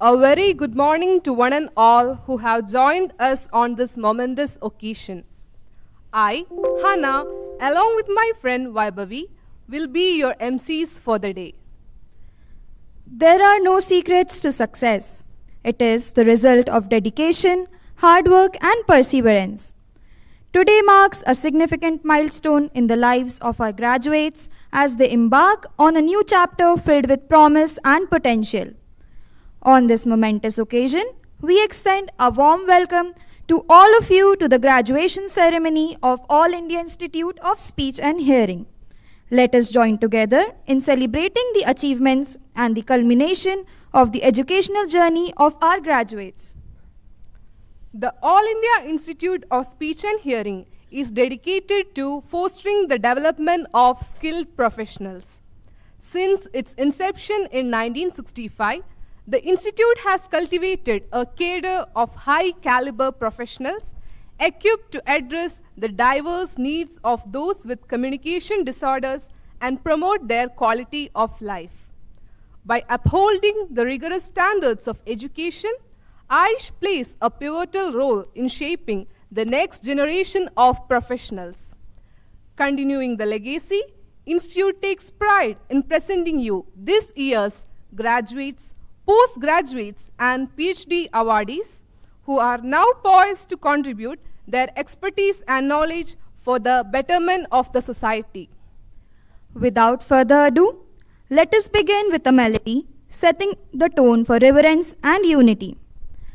A very good morning to one and all who have joined us on this momentous occasion. I, Hannah, along with my friend Vaibhavi, will be your MCs for the day. There are no secrets to success. It is the result of dedication, hard work, and perseverance. Today marks a significant milestone in the lives of our graduates as they embark on a new chapter filled with promise and potential. On this momentous occasion, we extend a warm welcome to all of you to the graduation ceremony of All India Institute of Speech and Hearing. Let us join together in celebrating the achievements and the culmination of the educational journey of our graduates. The All India Institute of Speech and Hearing is dedicated to fostering the development of skilled professionals. Since its inception in 1965, the Institute has cultivated a cadre of high-caliber professionals equipped to address the diverse needs of those with communication disorders and promote their quality of life. By upholding the rigorous standards of education, AIISH plays a pivotal role in shaping the next generation of professionals. Continuing the legacy, Institute takes pride in presenting you this year's graduates, postgraduates, and PhD awardees who are now poised to contribute their expertise and knowledge for the betterment of the society. Without further ado, let us begin with a melody setting the tone for reverence and unity.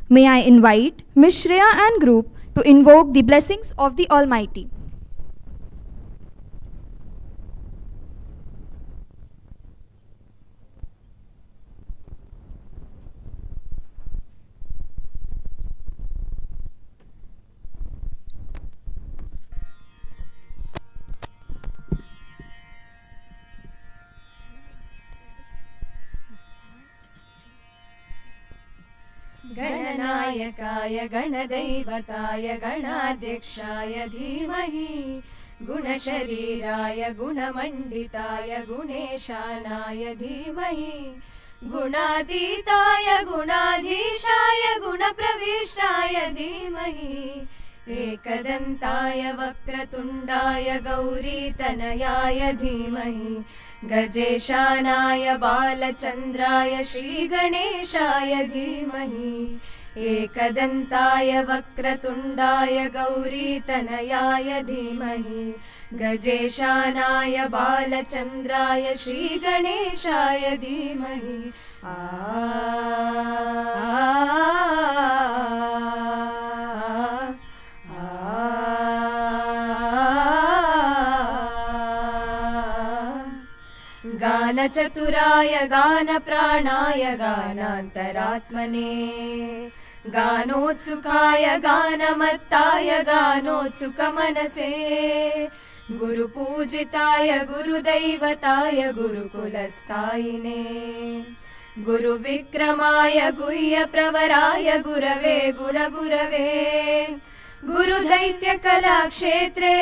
May I invite Ms. Shreya and group to invoke the blessings of the Almighty. गणनायकाय गणदैवताय गणाध्यक्षाय धीमहि गुणशरीराय गुणमण्डिताय गुणेशानाय धीमहि गुणातीताय गुणाधीशाय गुणप्रविष्टाय धीमहि एकदन्ताय वक्रतुण्डाय गौरीतनयाय धीमहि गजेशानाय बालचन्द्राय श्रीगणेशाय धीमहि एकदन्ताय वक्रतुण्डाय गौरीतनयाय धीमहि गजेशानाय बालचन्द्राय श्रीगणेशाय धीमहि गानचतुराय गानप्राणाय गानान्तरात्मने गानोत्सुकाय गानमत्ताय गानोत्सुकमनसे गुरुपूजिताय गुरुदैवताय गुरुकुलस्थायिने गुरुविक्रमाय गुह्यप्रवराय गुरवे गुणगुरवे गुरुदैत्यकलाक्षेत्रे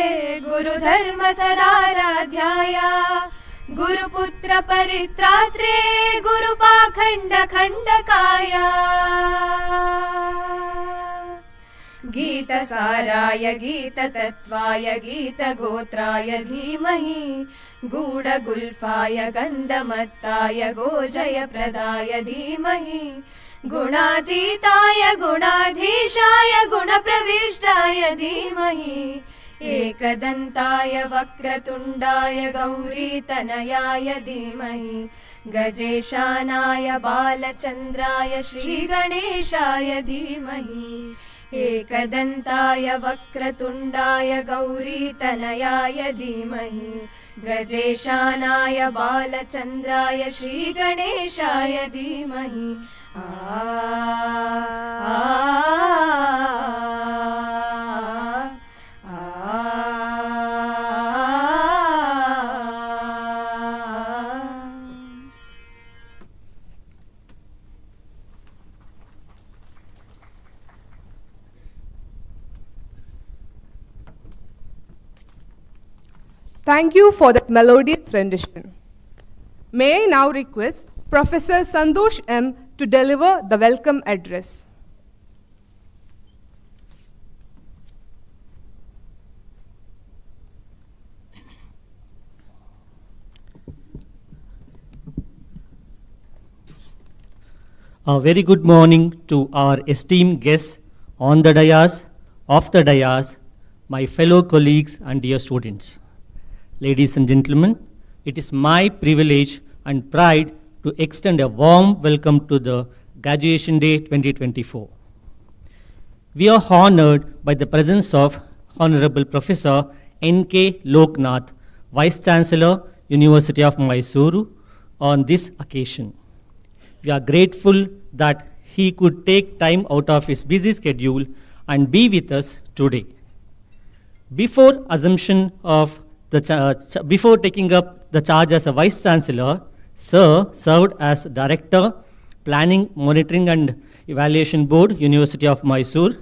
गुरुधर्मसराराध्याय गुरुपुत्र परित्रात्रे गुरुपाखण्डखण्डकाय गीतसाराय गीततत्त्वाय गीतगोत्राय धीमहि गूढगुल्फाय गन्धमत्ताय गोजयप्रदाय धीमहि गुणातीताय गुणाधीशाय गुणप्रविष्टाय धीमहि एकदन्ताय वक्रतुण्डाय गौरीतनयाय धीमहि गजेशानाय बालचन्द्राय श्रीगणेशाय धीमहि एकदन्ताय वक्रतुण्डाय गौरीतनयाय धीमहि गजेशानाय बालचन्द्राय श्रीगणेशाय धीमहि Thank you for that melodious rendition. May I now request Professor Santosh M. to deliver the welcome address. A very good morning to our esteemed guests on the dais, off the dais, my fellow colleagues and dear students. Ladies and gentlemen, it is my privilege and pride to extend a warm welcome to the Graduation Day 2024. We are honored by the presence of Honorable Professor N.K. Loknath, Vice Chancellor, University of Mysuru, on this occasion. We are grateful that he could take time out of his busy schedule and be with us today. Before taking up the charge as a Vice Chancellor, Sir served as Director, Planning, Monitoring and Evaluation Board, University of Mysuru,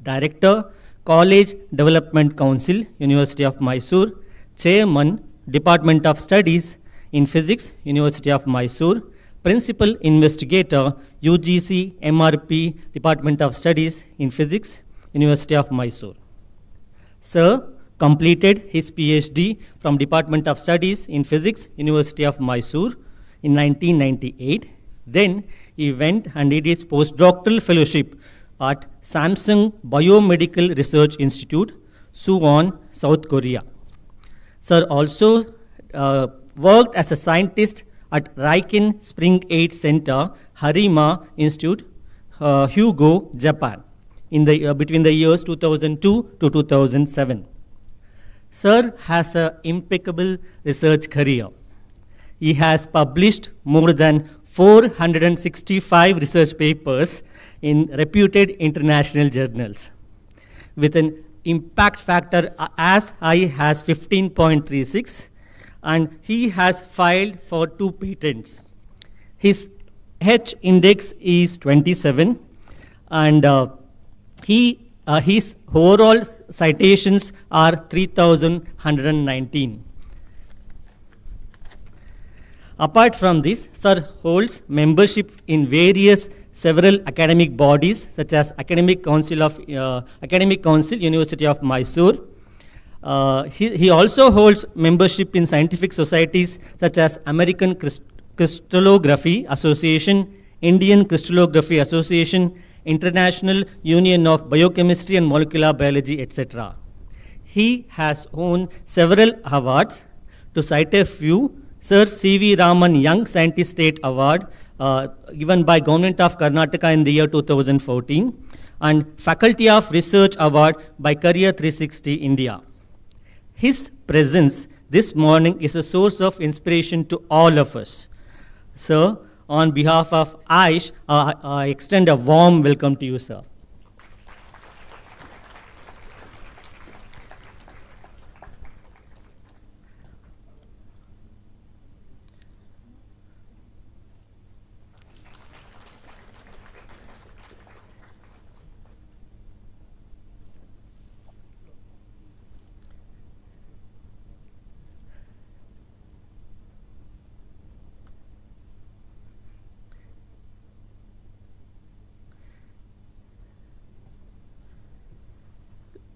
Director, College Development Council, University of Mysuru, Chairman, Department of Studies in Physics, University of Mysuru, Principal Investigator, UGC MRP, Department of Studies in Physics, University of Mysuru. Sir completed his PhD from Department of Studies in Physics, University of Mysuru in 1998. Then he went and did his postdoctoral fellowship at Samsung Biomedical Research Institute, Suwon, South Korea. Sir also worked as a scientist at Riken Spring Aid Center, Harima Institute, Hyogo, Japan, between the years 2002 to 2007. Sir has an impeccable research career. He has published more than 465 research papers in reputed international journals, with an impact factor as high as 15.36, and he has filed for 2 patents. His H index is 27, and his overall citations are 3,119. Apart from this, Sir holds membership in several academic bodies, such as Academic Council, University of Mysuru. He also holds membership in scientific societies such as American Crystallography Association, Indian Crystallography Association, International Union of Biochemistry and Molecular Biology, etc. He has won several awards. To cite a few: Sir C.V. Raman Young Scientist State Award, given by Government of Karnataka in the year 2014, and Faculty of Research Award by Career 360 India. His presence this morning is a source of inspiration to all of us. Sir, on behalf of AIISH, I extend a warm welcome to you, sir.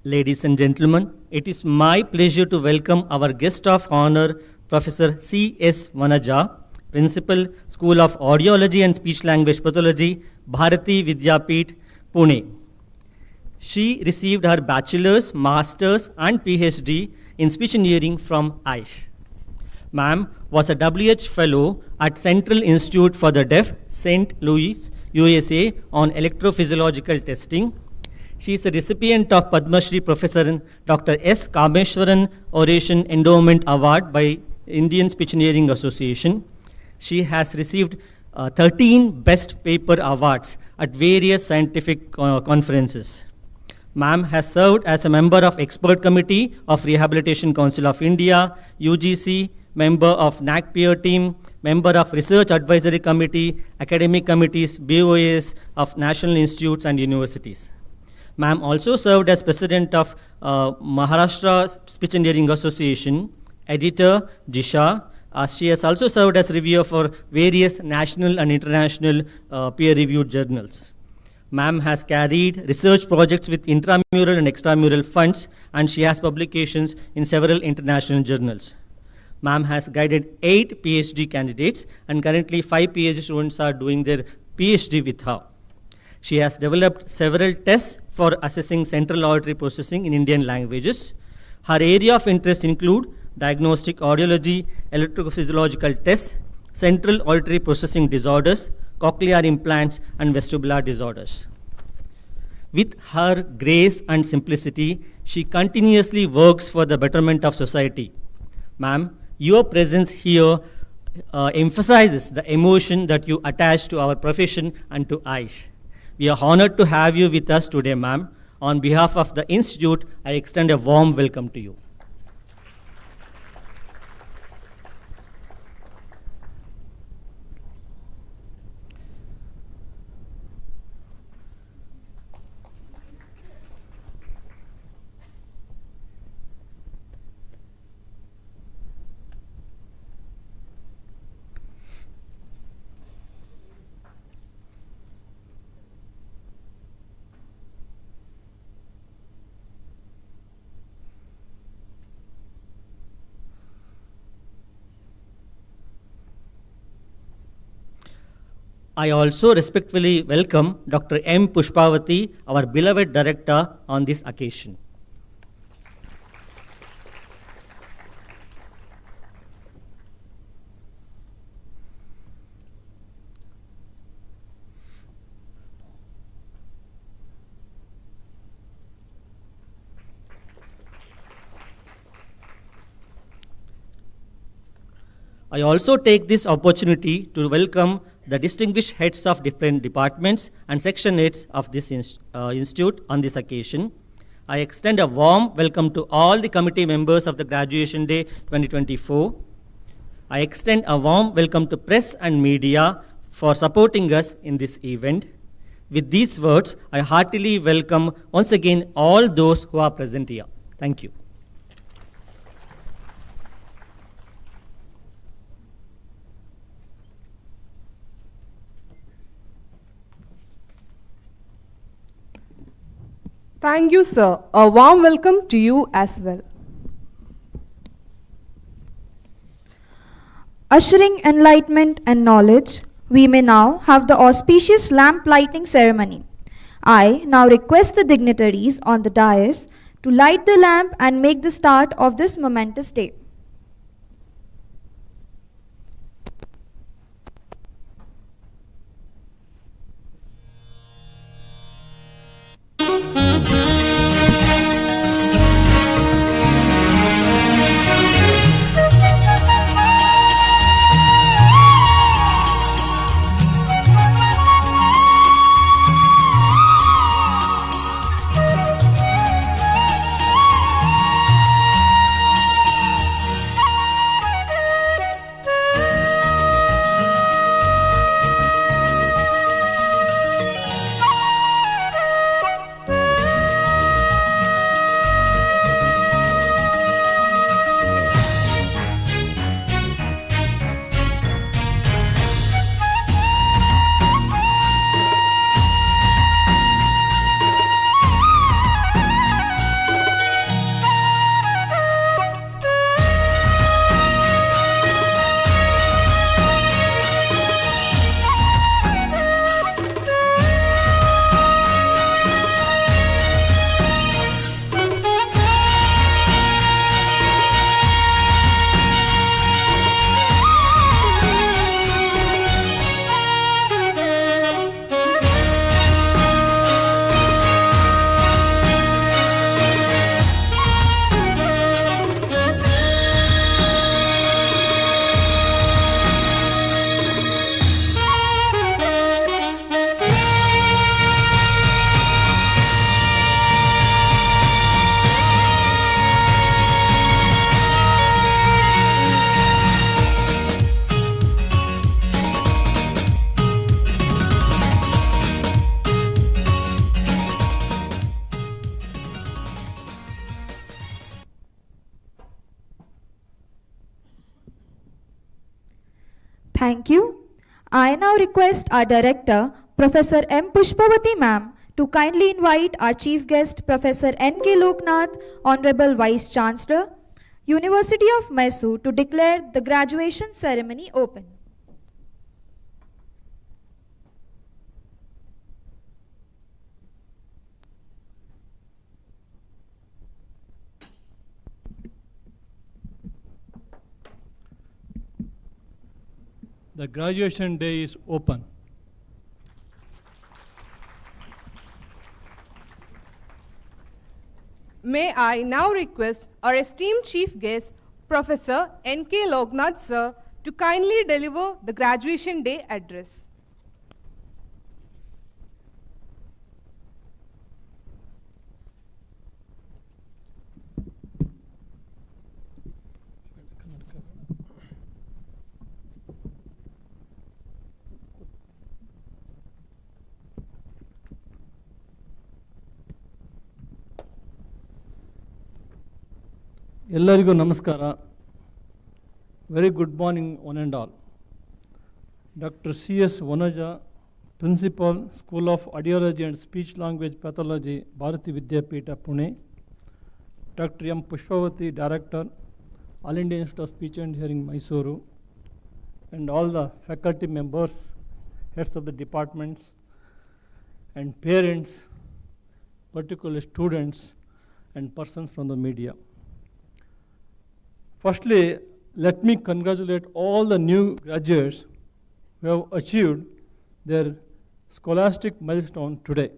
Ladies and gentlemen, it is my pleasure to welcome our guest of honor, Professor C.S. Vanaja, Principal, School of Audiology and Speech Language Pathology, Bharati Vidyapeeth, Pune. She received her bachelor's, master's, and PhD in speech engineering from AIISH. Ma'am was a WH Fellow at Central Institute for the Deaf, St. Louis, USA, on electrophysiological testing. She is a recipient of Padma Shri Professor Dr. S. Kameshwaran Oration Endowment Award by Indian Speech Engineering Association. She has received 13 Best Paper Awards at various scientific conferences. Ma'am has served as a member of Expert Committee of Rehabilitation Council of India, UGC, member of NAC Peer Team, member of Research Advisory Committee, Academic Committees, BOAs of National Institutes and Universities. Ma'am also served as President of Maharashtra Speech Engineering Association, Editor, Jisha, She has also served as reviewer for various national and international peer-reviewed journals. Ma'am has carried research projects with intramural and extramural funds, and she has publications in several international journals. Ma'am has guided 8 PhD candidates, and currently 5 PhD students are doing their PhD with her. She has developed several tests for assessing central auditory processing in Indian languages. Her area of interest include diagnostic audiology, electrophysiological tests, central auditory processing disorders, cochlear implants, and vestibular disorders. With her grace and simplicity, she continuously works for the betterment of society. Ma'am, your presence here emphasizes the emotion that you attach to our profession and to AIISH. We are honored to have you with us today, ma'am. On behalf of the Institute, I extend a warm welcome to you. I also respectfully welcome Dr. M. Pushpavati, our beloved director, on this occasion. I also take this opportunity to welcome the distinguished heads of different departments and section heads of this institute on this occasion. I extend a warm welcome to all the committee members of the Graduation Day 2024. I extend a warm welcome to press and media for supporting us in this event. With these words, I heartily welcome once again all those who are present here. Thank you. Thank you, sir. A warm welcome to you as well. Ushering enlightenment and knowledge, we may now have the auspicious lamp lighting ceremony. I now request the dignitaries on the dais to light the lamp and make the start of this momentous day. Thank you. I now request our Director, Professor M. Pushpavati Ma'am, to kindly invite our Chief Guest, Professor N.K. Loknath, Honorable Vice Chancellor, University of Mysuru, to declare the graduation ceremony open. The graduation day is open. May I now request our esteemed Chief Guest, Professor N.K. Loknath Sir, to kindly deliver the graduation day address. ಎಲ್ಲರಿಗೂ ನಮಸ್ಕಾರ. Very good morning one and all. Dr. C.S. Vanaja, Principal, School of Audiology and Speech Language Pathology, Bharati Vidyapita, Pune. Dr. M. Pushpavati, Director, All India Institute of Speech and Hearing, Mysuru. And all the faculty members, heads of the departments, and parents, particularly students and persons from the media. Firstly, let me congratulate all the new graduates who have achieved their scholastic milestone today.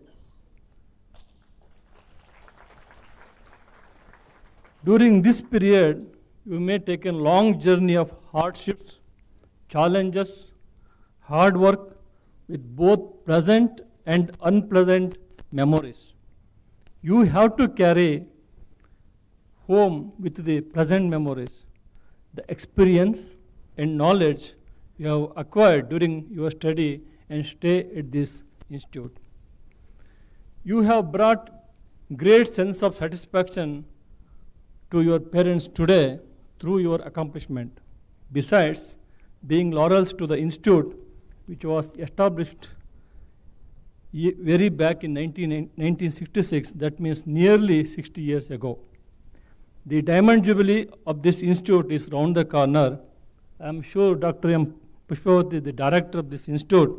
During this period, you may take a long journey of hardships, challenges, hard work with both pleasant and unpleasant memories. You have to carry home with the present memories, the experience and knowledge you have acquired during your study and stay at this institute. You have brought great sense of satisfaction to your parents today through your accomplishment. Besides being laurels to the institute, which was established very back in 1966, that means nearly 60 years ago. The Diamond Jubilee of this institute is round the corner. I am sure Dr. M. Pushpavati, the director of this institute,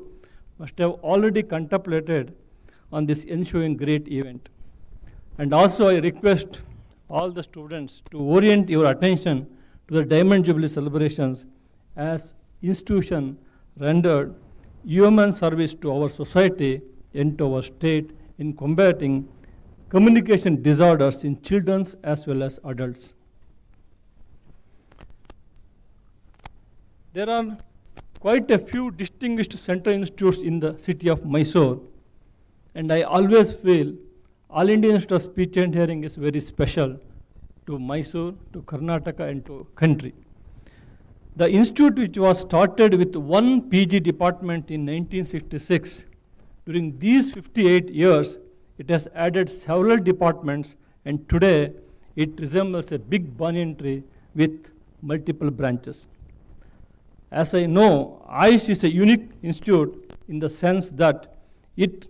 must have already contemplated on this ensuing great event. And also I request all the students to orient your attention to the Diamond Jubilee celebrations as institution rendered human service to our society and to our state in combating communication disorders in children as well as adults. There are quite a few distinguished central institutes in the city of Mysuru, and I always feel All India Institute of Speech and Hearing is very special to Mysuru, to Karnataka and to country. The institute, which was started with one PG department in 1966, during these 58 years, it has added several departments, and today it resembles a big banyan tree with multiple branches. As I know, AIISH is a unique institute in the sense that it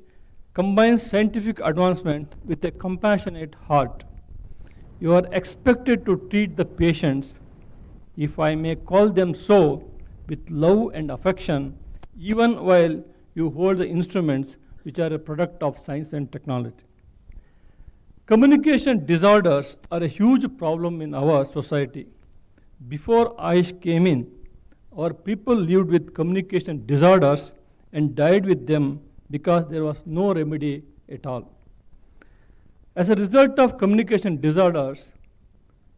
combines scientific advancement with a compassionate heart. You are expected to treat the patients, if I may call them so, with love and affection, even while you hold the instruments which are a product of science and technology. Communication disorders are a huge problem in our society. Before AIISH came in, our people lived with communication disorders and died with them because there was no remedy at all. As a result of communication disorders,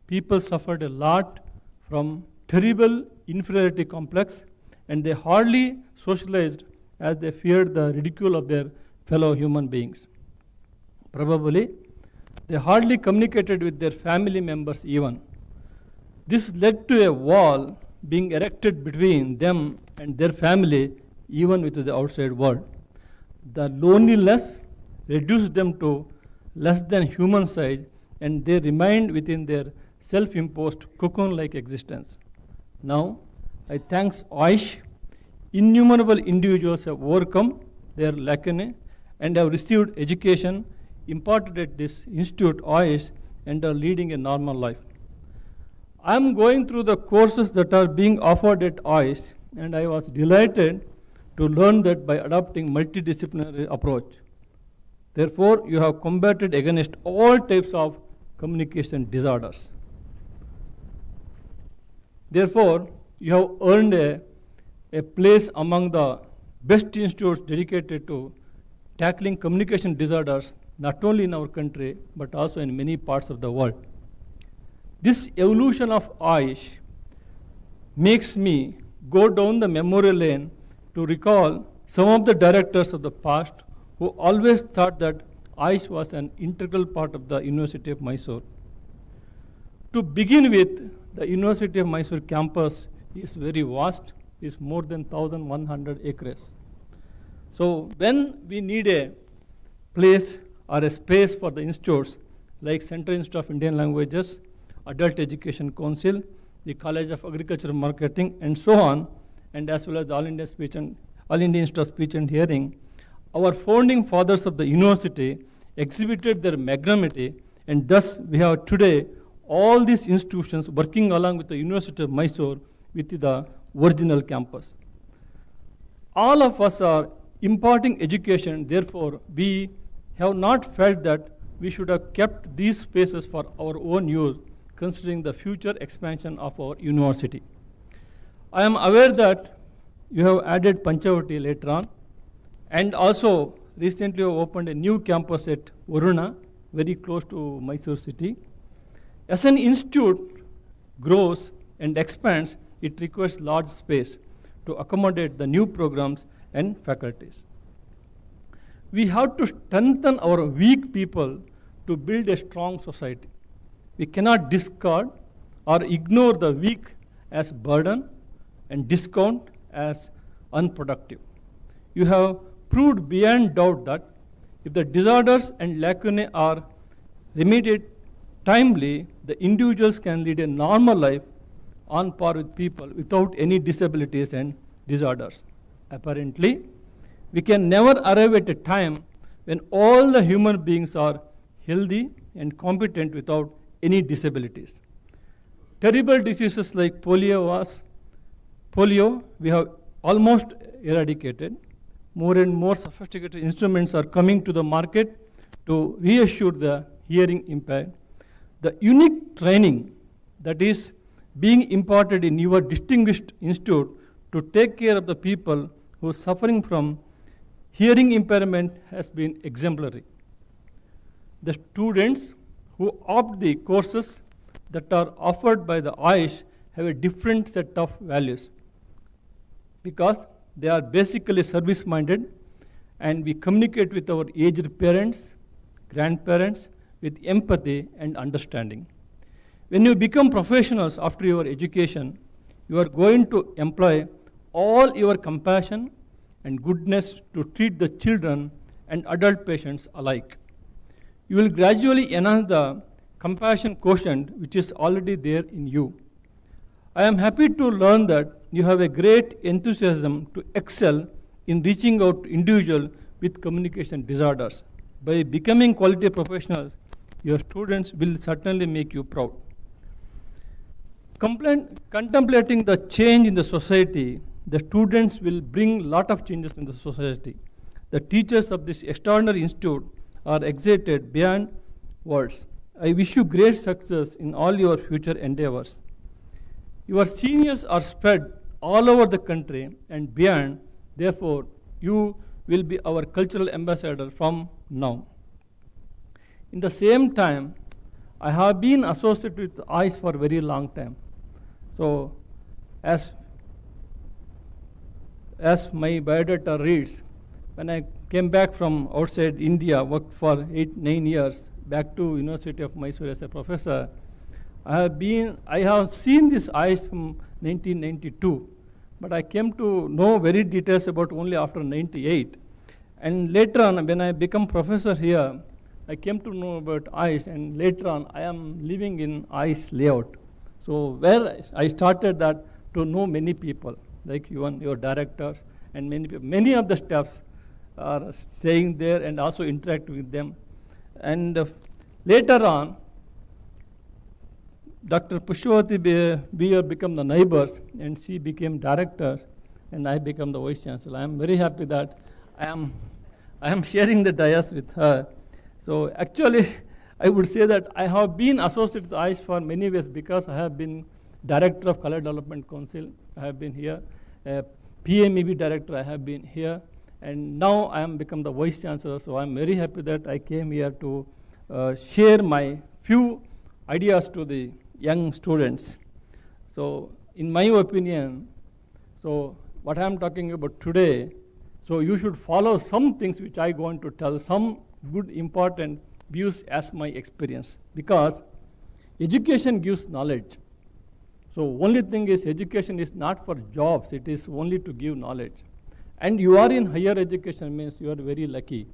people suffered a lot from terrible inferiority complex, and they hardly socialized as they feared the ridicule of their fellow human beings. Probably, they hardly communicated with their family members even. This led to a wall being erected between them and their family, even with the outside world. The loneliness reduced them to less than human size, and they remained within their self-imposed cocoon-like existence. Now, I thank AIISH innumerable individuals have overcome their lacunae and have received education imparted at this institute, AIISH, and are leading a normal life. I am going through the courses that are being offered at AIISH, and I was delighted to learn that by adopting multidisciplinary approach. Therefore, you have combated against all types of communication disorders. Therefore, you have earned a place among the best institutes dedicated to tackling communication disorders, not only in our country, but also in many parts of the world. This evolution of AIISH makes me go down the memory lane to recall some of the directors of the past who always thought that AIISH was an integral part of the University of Mysuru. To begin with, the University of Mysuru campus is very vast, is more than 1,100 acres. So when we need a place or a space for the institutes like Central Institute of Indian Languages, Adult Education Council, the College of Agricultural Marketing, and so on, and as well as All India Institute of Speech and Hearing, our founding fathers of the university exhibited their magnanimity, and thus we have today all these institutions working along with the University of Mysuru with the original campus. All of us are imparting education, therefore we have not felt that we should have kept these spaces for our own use, considering the future expansion of our university. I am aware that you have added Panchavati later on, and also recently you have opened a new campus at Varuna, very close to Mysuru city. As an institute grows and expands, it requires large space to accommodate the new programs and faculties. We have to strengthen our weak people to build a strong society. We cannot discard or ignore the weak as burden and discount as unproductive. You have proved beyond doubt that if the disorders and lacunae are remedied timely, the individuals can lead a normal life on par with people without any disabilities and disorders. Apparently, we can never arrive at a time when all the human beings are healthy and competent without any disabilities. Terrible diseases like polio we have almost eradicated. More and more sophisticated instruments are coming to the market to reassure the hearing impaired. The unique training that is being imparted in your distinguished institute to take care of the people who are suffering from hearing impairment has been exemplary. The students who opt the courses that are offered by the AIISH have a different set of values because they are basically service-minded, and we communicate with our aged parents, grandparents with empathy and understanding. When you become professionals after your education, you are going to employ all your compassion and goodness to treat the children and adult patients alike. You will gradually enhance the compassion quotient which is already there in you. I am happy to learn that you have a great enthusiasm to excel in reaching out to individuals with communication disorders. By becoming quality professionals, your students will certainly make you proud. Contemplating the change in the society, the students will bring a lot of changes in the society. The teachers of this extraordinary institute are excited beyond words. I wish you great success in all your future endeavors. Your seniors are spread all over the country and beyond. Therefore, you will be our cultural ambassador from now. In the same time, I have been associated with AIISH for a very long time. So, as my biodata reads, when I came back from outside India, worked for 8-9 years, back to University of Mysuru as a professor, I have seen this AIISH from 1992, but I came to know very details about only after 98. And later on, when I become professor here, I came to know about AIISH, and later on, I am living in AIISH layout. So where I started that to know many people. like even your directors and many people, many of the staffs are staying there and also interact with them. And later on, Dr. Pushpavati we have become the neighbors, and she became directors, and I became the vice chancellor. I am very happy that I am sharing the dais with her. So actually, I would say that I have been associated with AIISH for many years because I have been director of Color Development Council. I have been here. PMEB director, I have been here. And now I am become the vice chancellor. So I am very happy that I came here to share my few ideas to the young students. So in my opinion, so what I am talking about today, so you should follow some things which I going to tell, some good important views as my experience, because education gives knowledge. So only thing is education is not for jobs, it is only to give knowledge. And you are in higher education means you are very lucky,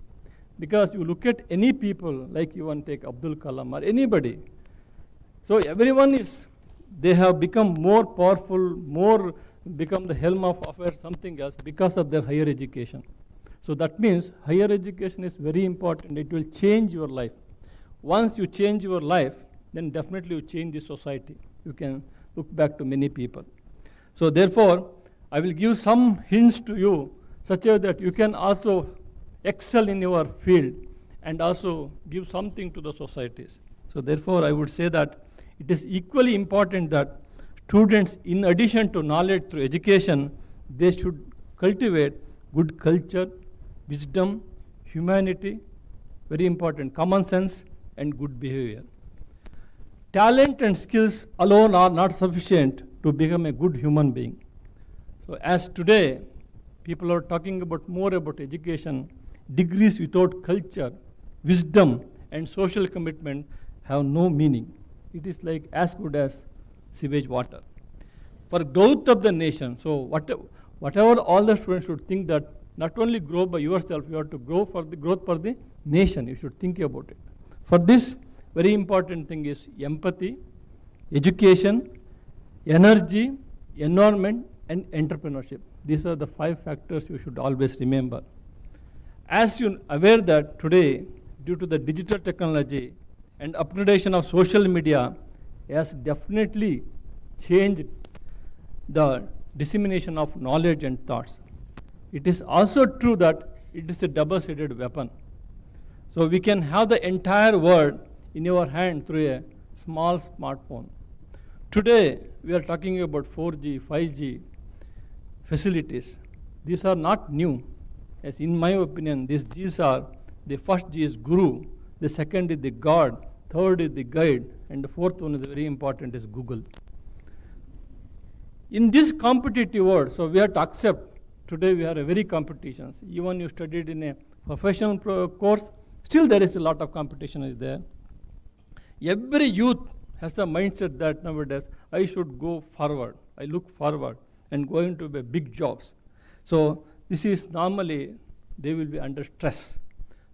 because you look at any people, like you want to take Abdul Kalam or anybody. So everyone is, they have become more powerful, more become the helm of affairs, something else because of their higher education. So that means higher education is very important. It will change your life. Once you change your life, then definitely you change the society. You can look back to many people. So therefore, I will give some hints to you such that you can also excel in your field and also give something to the societies. So therefore, I would say that it is equally important that students, in addition to knowledge through education, they should cultivate good culture, wisdom, humanity, very important, common sense, and good behavior. Talent and skills alone are not sufficient to become a good human being. So as today, people are talking about more about education, degrees without culture, wisdom, and social commitment have no meaning. It is like as good as sewage water. For growth of the nation, so whatever all the students should think that not only grow by yourself, you have to grow for the growth for the nation. You should think about it. For this, very important thing is empathy, education, energy, environment, and entrepreneurship. These are the 5 factors you should always remember. As you are aware that today, due to the digital technology and upgradation of social media, has definitely changed the dissemination of knowledge and thoughts. It is also true that it is a double-sided weapon. So we can have the entire world in your hand through a small smartphone. Today, we are talking about 4G, 5G facilities. These are not new. As in my opinion, these G's are, the first G is Guru, the second is the God, third is the guide, and the fourth one is very important, is Google. In this competitive world, so we have to accept, today we are a very competitions. Even you studied in a professional course, still there is a lot of competition is there. Every youth has the mindset that nowadays, I should go forward, I look forward and go into big jobs. So this is normally, they will be under stress.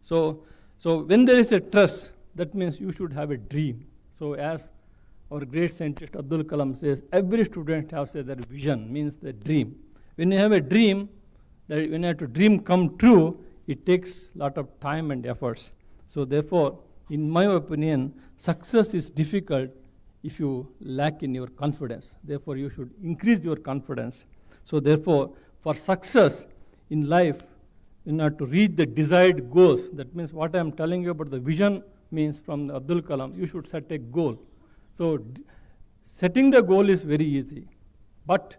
So when there is a stress, that means you should have a dream. So as our great scientist Abdul Kalam says, every student has their vision, means the dream. When you have a dream, when you have to dream come true, it takes a lot of time and efforts. So therefore, in my opinion, success is difficult if you lack in your confidence. Therefore, you should increase your confidence. So therefore, for success in life, in order to reach the desired goals, that means what I am telling you about the vision means from Abdul Kalam, you should set a goal. So setting the goal is very easy, but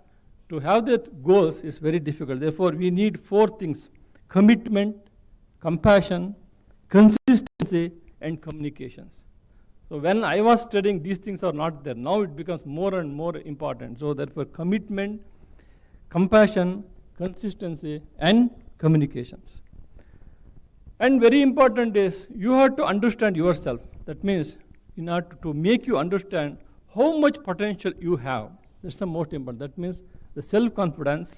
to have that goals is very difficult. Therefore, we need 4 things: commitment, compassion, consistency, and communications. So when I was studying, these things are not there. Now it becomes more and more important. So therefore, commitment, compassion, consistency, and communications. And very important is you have to understand yourself. That means in order to make you understand how much potential you have, that's the most important. That means the self-confidence,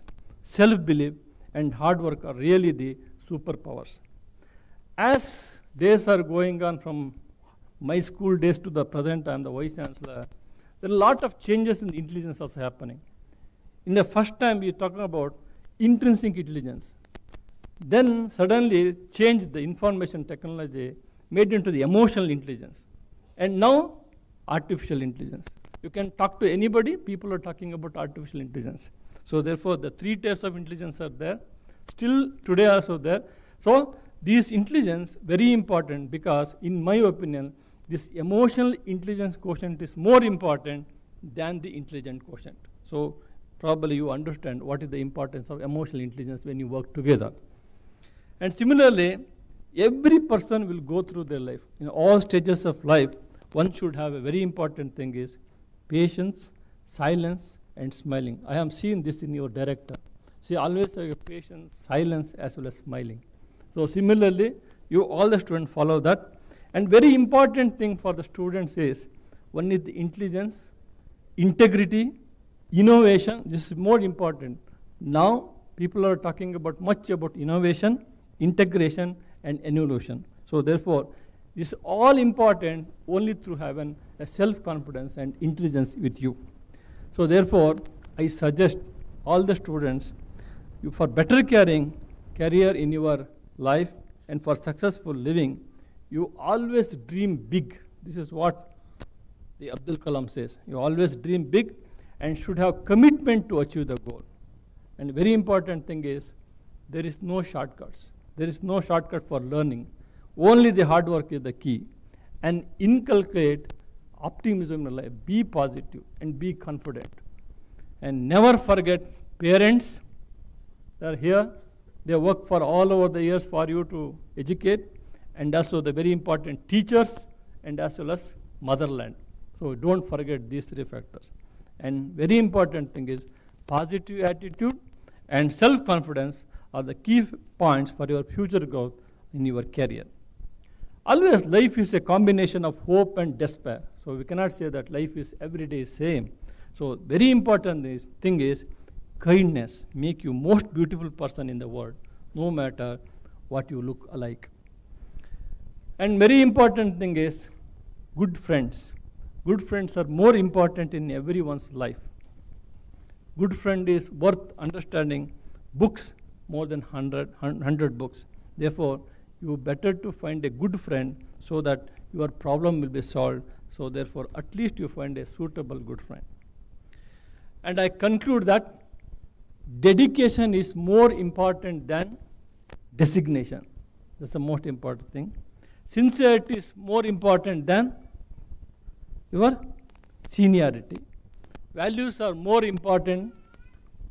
self-belief, and hard work are really the superpowers. As days are going on from my school days to the present, I am the Vice Chancellor, there are a lot of changes in the intelligence also happening. In the first time, we talking about intrinsic intelligence. Then suddenly changed the information technology, made into the emotional intelligence. And now, artificial intelligence. You can talk to anybody, people are talking about artificial intelligence. So therefore, the three types of intelligence are there. Still today also there. So these intelligence, very important, because in my opinion, this emotional intelligence quotient is more important than the intelligent quotient. So probably you understand what is the importance of emotional intelligence when you work together. And similarly, every person will go through their life. In all stages of life, one should have a very important thing is patience, silence, and smiling. I have seen this in your director. She always have patience, silence, as well as smiling. So similarly, you all the students follow that. And very important thing for the students is, one is the intelligence, integrity, innovation. This is more important. Now, people are talking about much about innovation, integration, and evolution. So therefore, this is all important only through having a self-confidence and intelligence with you. So therefore, I suggest all the students, you for better caring career in your life and for successful living, you always dream big. This is what the Abdul Kalam says. You always dream big and should have commitment to achieve the goal. And very important thing is, there is no shortcuts. There is no shortcut for learning. Only the hard work is the key. And inculcate optimism in life. Be positive and be confident. And never forget parents. They are here. They work for all over the years for you to educate. And also the very important teachers and as well as motherland. So don't forget these three factors. And very important thing is positive attitude and self-confidence are the key points for your future growth in your career. Always life is a combination of hope and despair. So we cannot say that life is every day same. So very important thing is kindness. Make you most beautiful person in the world, no matter what you look alike. And very important thing is good friends. Good friends are more important in everyone's life. Good friend is worth understanding books more than 100 books. Therefore, you better to find a good friend so that your problem will be solved. So therefore, at least you find a suitable good friend. And I conclude that dedication is more important than designation. That's the most important thing. Sincerity is more important than your seniority. Values are more important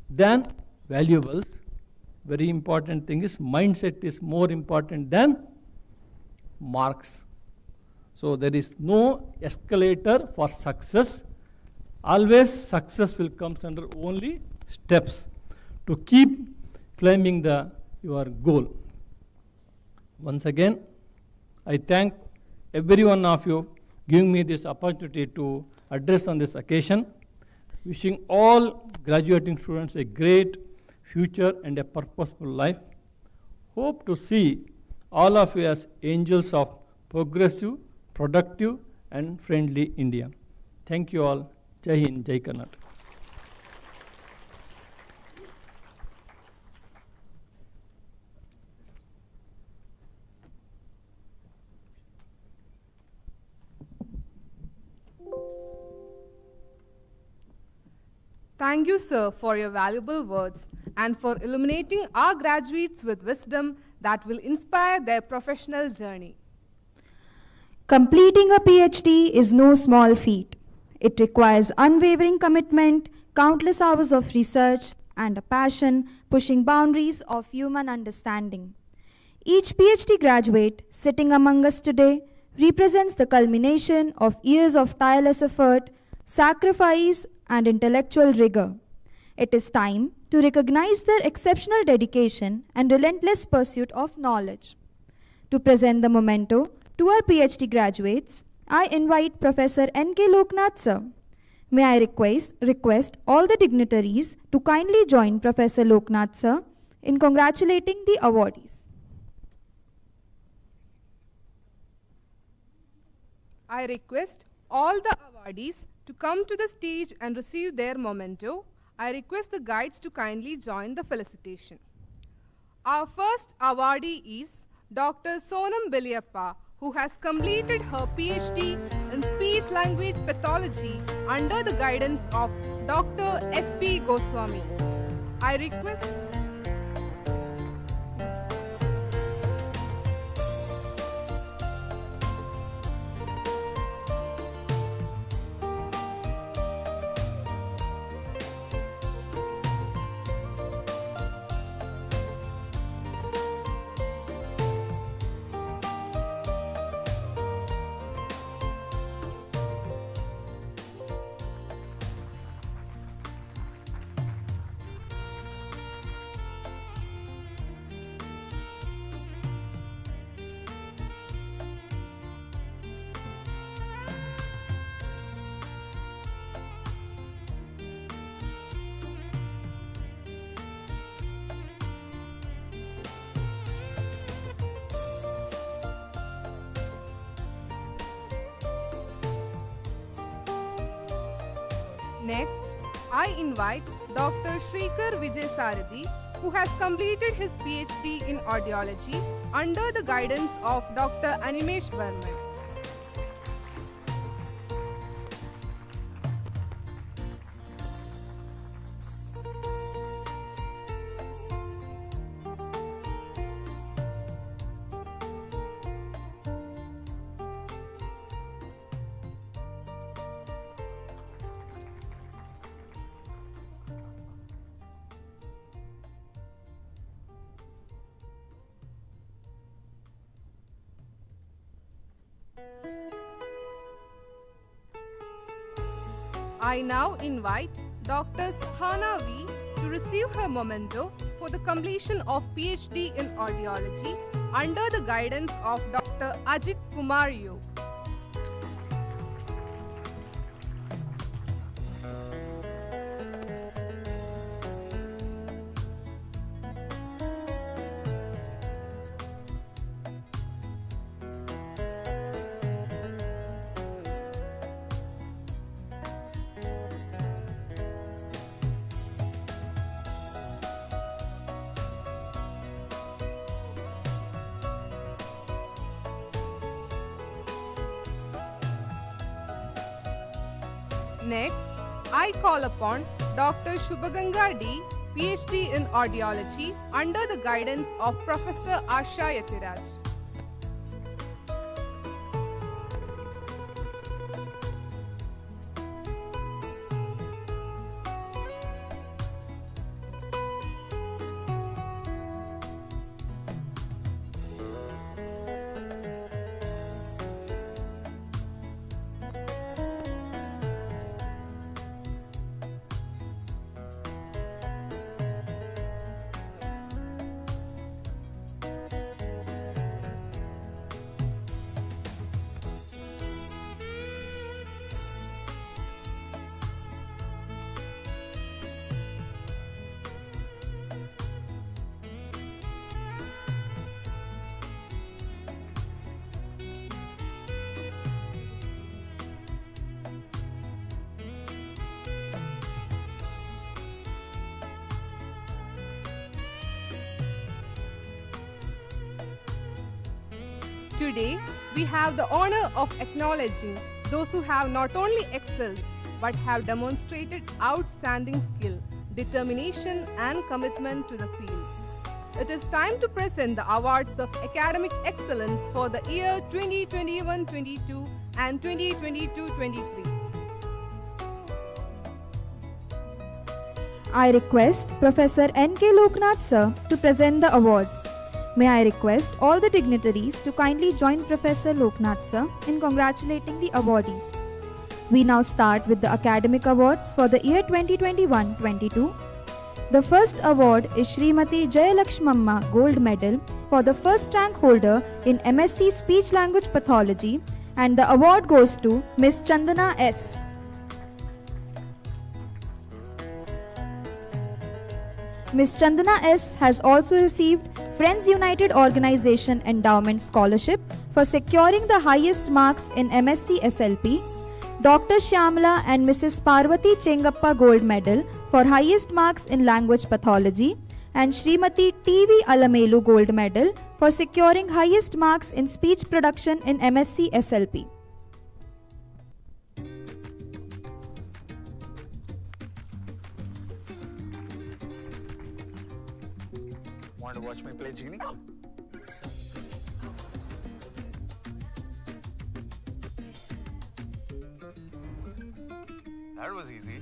than valuables. Very important thing is mindset is more important than marks. So there is no escalator for success. Always success will come under only steps to keep climbing your goal. Once again, I thank every one of you giving me this opportunity to address on this occasion. Wishing all graduating students a great future and a purposeful life. Hope to see all of you as angels of progressive, productive, and friendly India. Thank you all. Jai Hind, Jai Karnataka. Thank you, sir, for your valuable words and for illuminating our graduates with wisdom that will inspire their professional journey. Completing a PhD is no small feat. It requires unwavering commitment, countless hours of research, and a passion pushing boundaries of human understanding. Each PhD graduate sitting among us today represents the culmination of years of tireless effort, sacrifice, and intellectual rigor. It is time to recognize their exceptional dedication and relentless pursuit of knowledge. To present the memento to our PhD graduates, I invite Professor N.K. Loknath sir. May I request all the dignitaries to kindly join Professor Loknath sir in congratulating the awardees. I request all the awardees to come to the stage and receive their memento. I request the guides to kindly join the felicitation. Our first awardee is Dr. Sonam Beliappa, who has completed her PhD in Speech Language Pathology under the guidance of Dr. S.P. Goswami. I request Next, I invite Dr. Shrikar Vijay who has completed his PhD in audiology under the guidance of Dr. Animesh Verma. I now invite Dr. Sahana V to receive her memento for the completion of PhD in audiology under the guidance of Dr. Ajit Kumar Yu. Next, I call upon Dr. Shubhaganga D, PhD in audiology under the guidance of Professor Asha Yatiraj. Today, we have the honor of acknowledging those who have not only excelled but have demonstrated outstanding skill, determination and commitment to the field. It is time to present the awards of academic excellence for the year 2021-22 and 2022-23. I request Professor N.K. Loknath sir to present the awards. May I request all the dignitaries to kindly join Professor Loknath sir in congratulating the awardees. We now start with the academic awards for the year 2021-22. The first award is Srimati Jayalakshmamma Gold Medal for the first rank holder in MSc Speech Language Pathology, and the award goes to Ms. Chandana S. Ms. Chandana S. has also received Friends United Organization Endowment Scholarship for securing the highest marks in MSc SLP, Dr. Shyamala and Mrs. Parvati Chengappa Gold Medal for highest marks in language pathology, and Srimati T.V. Alamelu Gold Medal for securing highest marks in speech production in MSc SLP. Want to watch me play Genie? That was easy.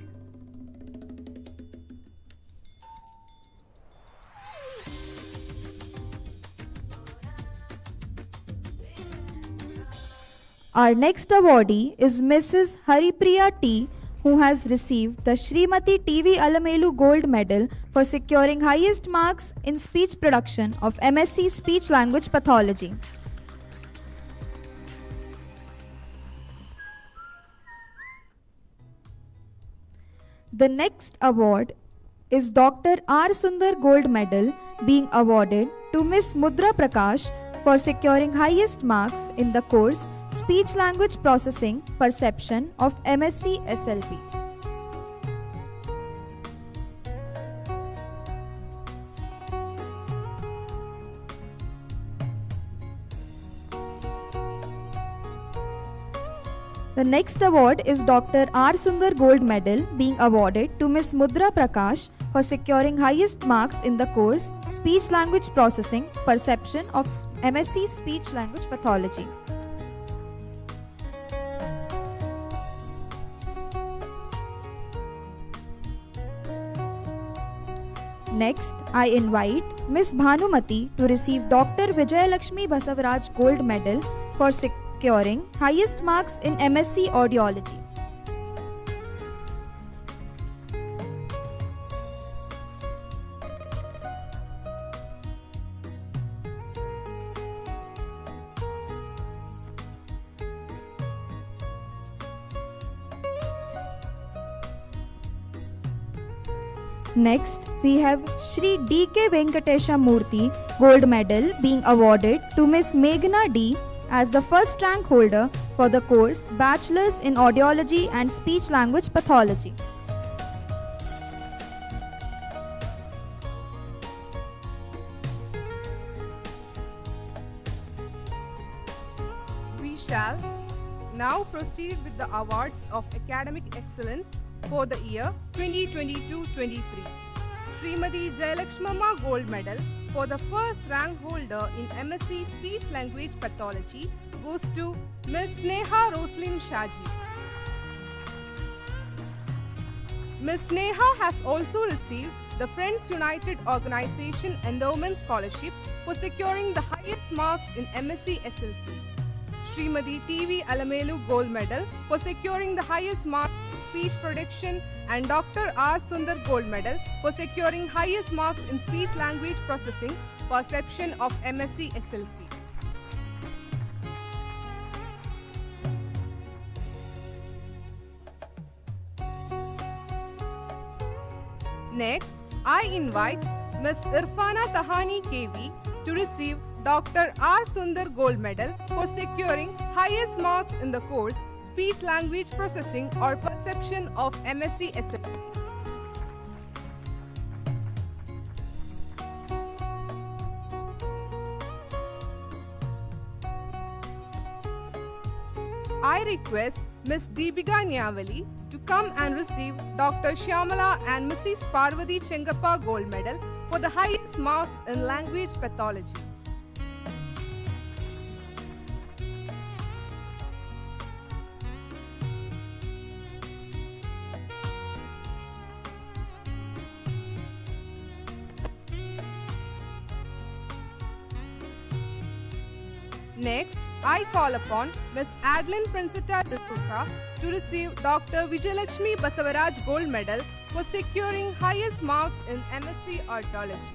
Our next awardee is Mrs. Haripriya T, who has received the Srimati T.V. Alamelu Gold Medal for securing highest marks in speech production of MSc Speech Language Pathology. The next award is Dr. R. Sundar Gold Medal being awarded to Miss Mudra Prakash for securing highest marks in the course Speech Language Processing Perception of MSc SLP. The next award is Dr. R. Sundar Gold Medal being awarded to Miss Mudra Prakash for securing highest marks in the course Speech Language Processing Perception of MSc Speech Language Pathology. Next, I invite Miss Bhanumati to receive Dr. Vijayalakshmi Basavaraj Gold Medal for securing highest marks in MSc Audiology. Next, we have Shri D.K. Venkatesha Murthy Gold Medal being awarded to Miss Meghna D as the first rank holder for the course Bachelor's in Audiology and Speech Language Pathology. We shall now proceed with the awards of academic excellence for the year 2022-23. Srimati Jayalakshmamma Gold Medal for the first rank holder in MSc Speech Language Pathology goes to Ms. Neha Roslin Shaji. Ms. Neha has also received the Friends United Organization Endowment Scholarship for securing the highest marks in MSc SLP. Srimati T.V. Alamelu Gold Medal for securing the highest marks in speech production, and Dr. R. Sundar Gold Medal for securing highest marks in speech language processing perception of MSc SLP. Next, I invite Ms. Irfana Tahani KV to receive Dr. R. Sundar Gold Medal for securing highest marks in the course Speech Language Processing or Perception of MSc SLP. I request Ms. Deepika Nyavali to come and receive Dr. Shyamala and Mrs. Parvati Chengappa Gold Medal for the highest marks in language pathology. Next, I call upon Ms. Adeline Princetta D'Souza to receive Dr. Vijayalakshmi Basavaraj Gold Medal for securing highest marks in MSc Audiology.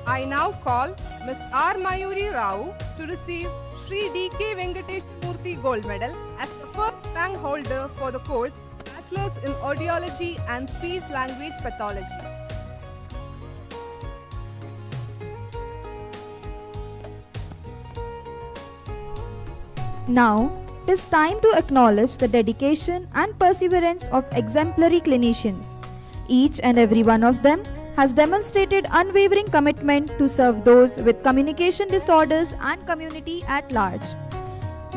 I now call Ms. R. Mayuri Rao to receive Shri D.K. Venkatesh Murthy Gold Medal as the first rank holder for the course Bachelor's in Audiology and Speech Language Pathology. Now, it is time to acknowledge the dedication and perseverance of exemplary clinicians. Each and every one of them has demonstrated unwavering commitment to serve those with communication disorders and community at large.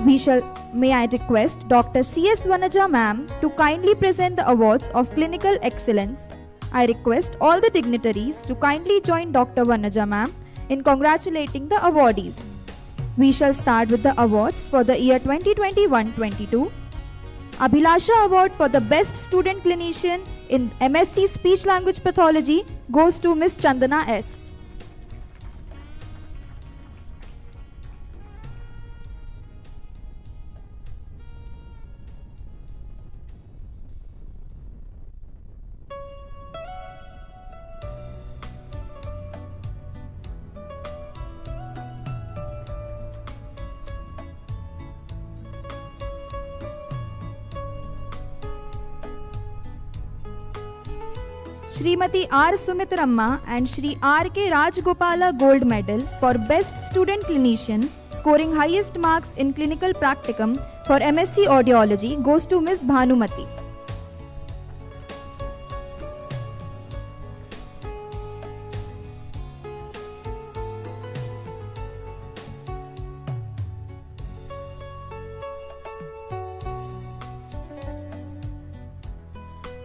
May I request Dr. C.S. Vanaja ma'am to kindly present the awards of clinical excellence. I request all the dignitaries to kindly join Dr. Vanaja ma'am in congratulating the awardees. We shall start with the awards for the year 2021-22. Abhilasha Award for the Best Student Clinician in MSc Speech Language Pathology goes to Ms. Chandana S. Srimati R. Sumitramma and Shri R. K. Rajgopala Gold Medal for Best Student Clinician scoring highest marks in Clinical Practicum for MSc Audiology goes to Ms. Bhanumati.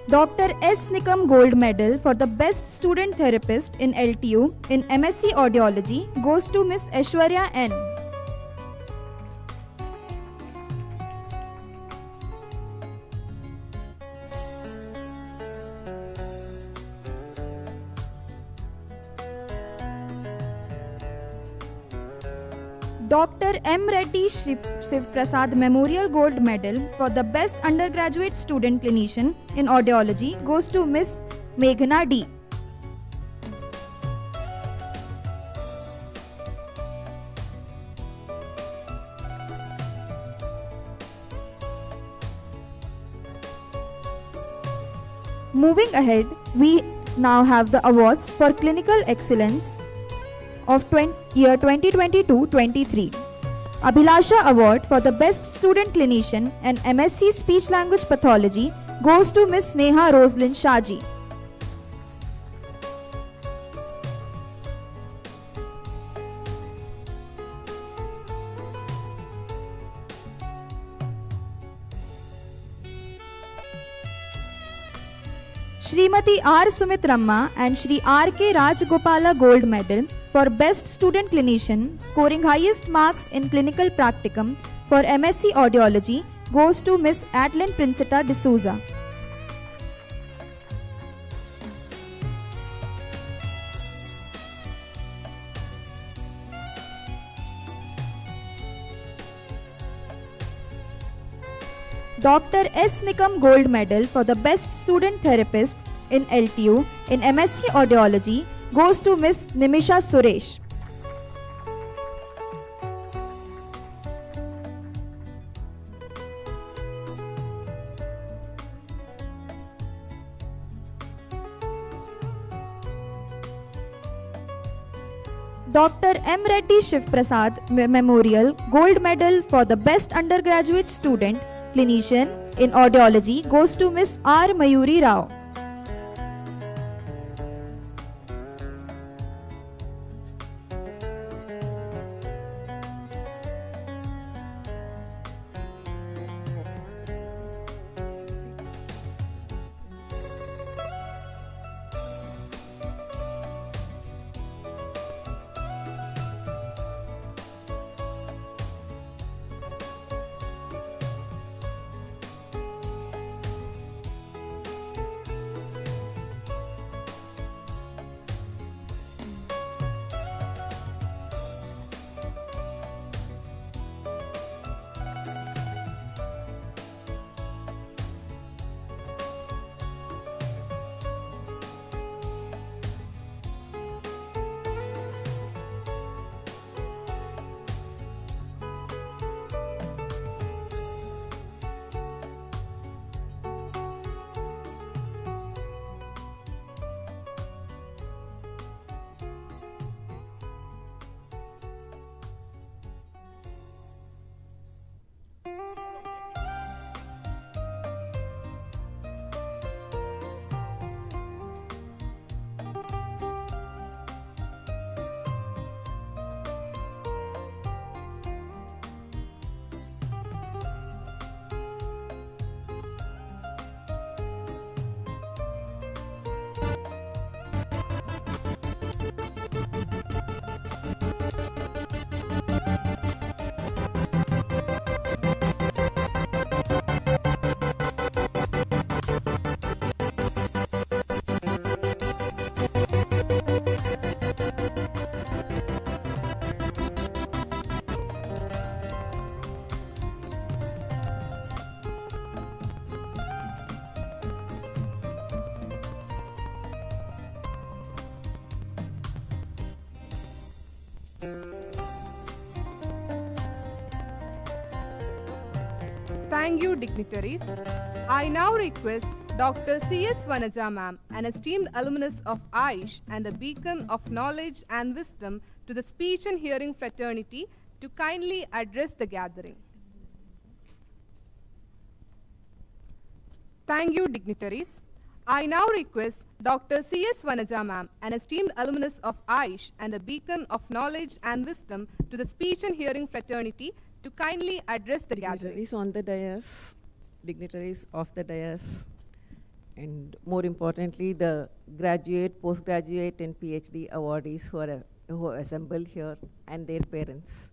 Dr. S. Nikam Gold Medal for the Best Student Therapist in LTU in MSc Audiology goes to Ms. Aishwarya N. Dr. M. Reddy Shiv Prasad Memorial Gold Medal for the Best Undergraduate Student Clinician in Audiology goes to Ms. Meghna D. Moving ahead, we now have the awards for Clinical Excellence of year 2022-23. Abhilasha Award for the Best Student Clinician and MSc Speech Language Pathology goes to Ms. Sneha Roslyn Shaji. Srimati R. Sumitramma and Shri R. K. Rajgopala Gold Medal for Best Student Clinician scoring highest marks in Clinical Practicum for MSc Audiology goes to Ms. Adeline Princetta D'Souza. Dr. S. Nikam Gold Medal for the Best Student Therapist in LTU in MSc Audiology goes to Ms. Nimisha Suresh. Dr. M. Reddy Shiv Prasad Memorial Gold Medal for the Best Undergraduate Student Clinician in Audiology goes to Ms. R. Mayuri Rao. Thank you, dignitaries. I now request Dr. C.S. Vanaja ma'am, an esteemed alumnus of AIISH and a beacon of knowledge and wisdom to the speech and hearing fraternity, to kindly address the gathering. Thank you, dignitaries. I now request Dr. C.S. Vanaja ma'am, an esteemed alumnus of AIISH and a beacon of knowledge and wisdom to the speech and hearing fraternity, to kindly address the gathering. Dignitaries on the dais, dignitaries of the dais, and more importantly, the graduate, postgraduate, and PhD awardees who are assembled here, and their parents.